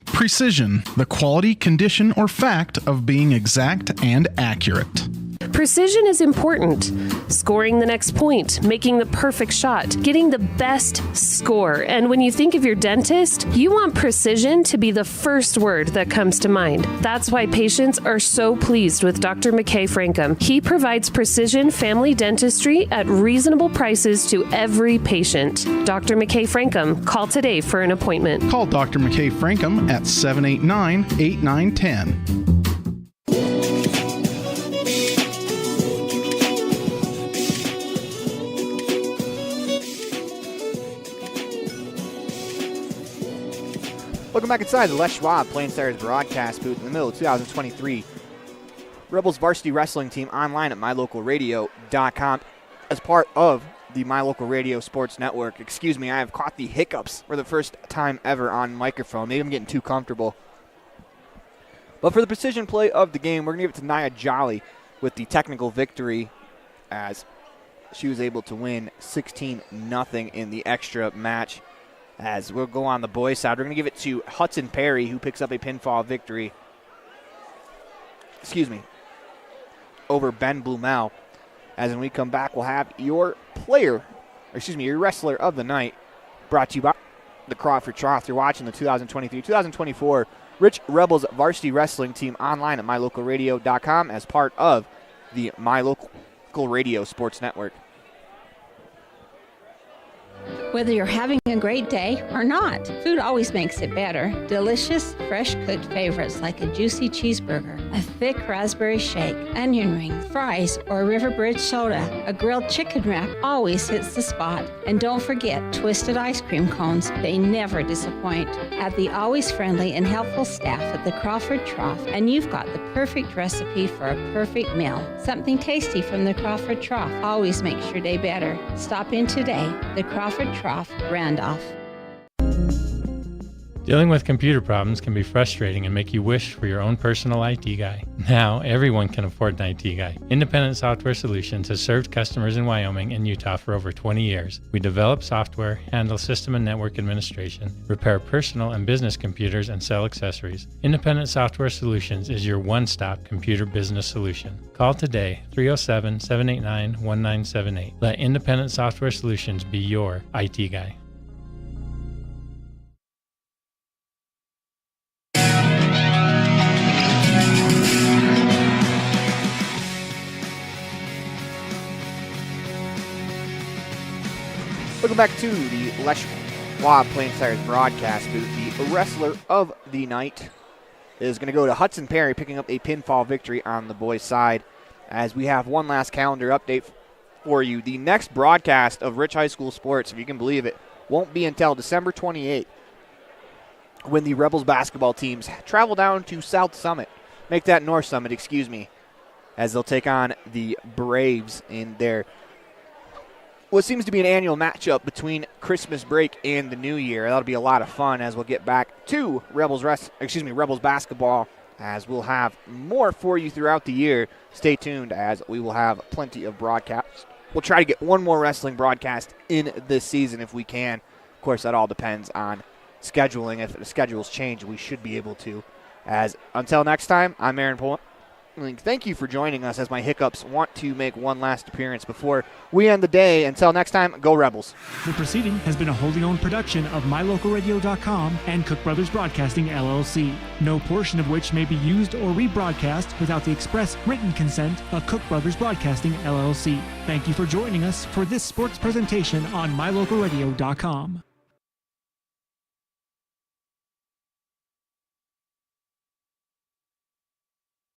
Precision, the quality, condition, or fact of being exact and accurate. Precision is important. Scoring the next point, making the perfect shot, getting the best score. And when you think of your dentist, you want precision to be the first word that comes to mind. That's why patients are so pleased with Dr. McKay Frankum. He provides precision family dentistry at reasonable prices to every patient. Dr. McKay Frankum, call today for an appointment. Call Dr. McKay Frankum at 789-8910. Welcome back inside the Les Schwab Plain Stars broadcast booth in the middle of 2023 Rebels varsity wrestling team online at mylocalradio.com as part of the My Local Radio Sports Network. Excuse me, I have caught the hiccups for the first time ever on microphone. Maybe I'm getting too comfortable. But for the precision play of the game, we're going to give it to Nia Jolly with the technical victory as she was able to win 16-0 in the extra match. As we'll go on the boys' side, we're going to give it to Hudson Perry, who picks up a pinfall victory. Over Ben Blumel. As when we come back, we'll have your wrestler of the night, brought to you by the Crawford Trough. You're watching the 2023-2024 Rich Rebels varsity wrestling team online at mylocalradio.com as part of the My Local Radio Sports Network. Whether you're having a great day or not, food always makes it better. Delicious, fresh-cooked favorites like a juicy cheeseburger, a thick raspberry shake, onion rings, fries, or a River Bridge soda. A grilled chicken wrap always hits the spot. And don't forget twisted ice cream cones. They never disappoint. Add the always friendly and helpful staff at the Crawford Trough, and you've got the perfect recipe for a perfect meal. Something tasty from the Crawford Trough always makes your day better. Stop in today. The Crawford Trough, Randolph. Dealing with computer problems can be frustrating and make you wish for your own personal IT guy. Now, everyone can afford an IT guy. Independent Software Solutions has served customers in Wyoming and Utah for over 20 years. We develop software, handle system and network administration, repair personal and business computers, and sell accessories. Independent Software Solutions is your one-stop computer business solution. Call today, 307-789-1978. Let Independent Software Solutions be your IT guy. Welcome back to the Les Schwab Plain Stars broadcast booth. The wrestler of the night is going to go to Hudson Perry, picking up a pinfall victory on the boys' side. As we have one last calendar update for you. The next broadcast of Rich High School Sports, if you can believe it, won't be until December 28th when the Rebels basketball teams travel down to South Summit. Make that North Summit, as they'll take on the Braves in their what seems to be an annual matchup between Christmas break and the New Year. That'll be a lot of fun as we'll get back to Rebels basketball, as we'll have more for you throughout the year. Stay tuned as we will have plenty of broadcasts. We'll try to get one more wrestling broadcast in this season if we can. Of course, that all depends on scheduling. If the schedules change, we should be able to. As until next time, I'm Aaron Poland. Thank you for joining us as my hiccups want to make one last appearance before we end the day. Until next time, go Rebels. The proceeding has been a wholly owned production of MyLocalRadio.com and Cook Brothers Broadcasting, LLC. No portion of which may be used or rebroadcast without the express written consent of Cook Brothers Broadcasting, LLC. Thank you for joining us for this sports presentation on MyLocalRadio.com.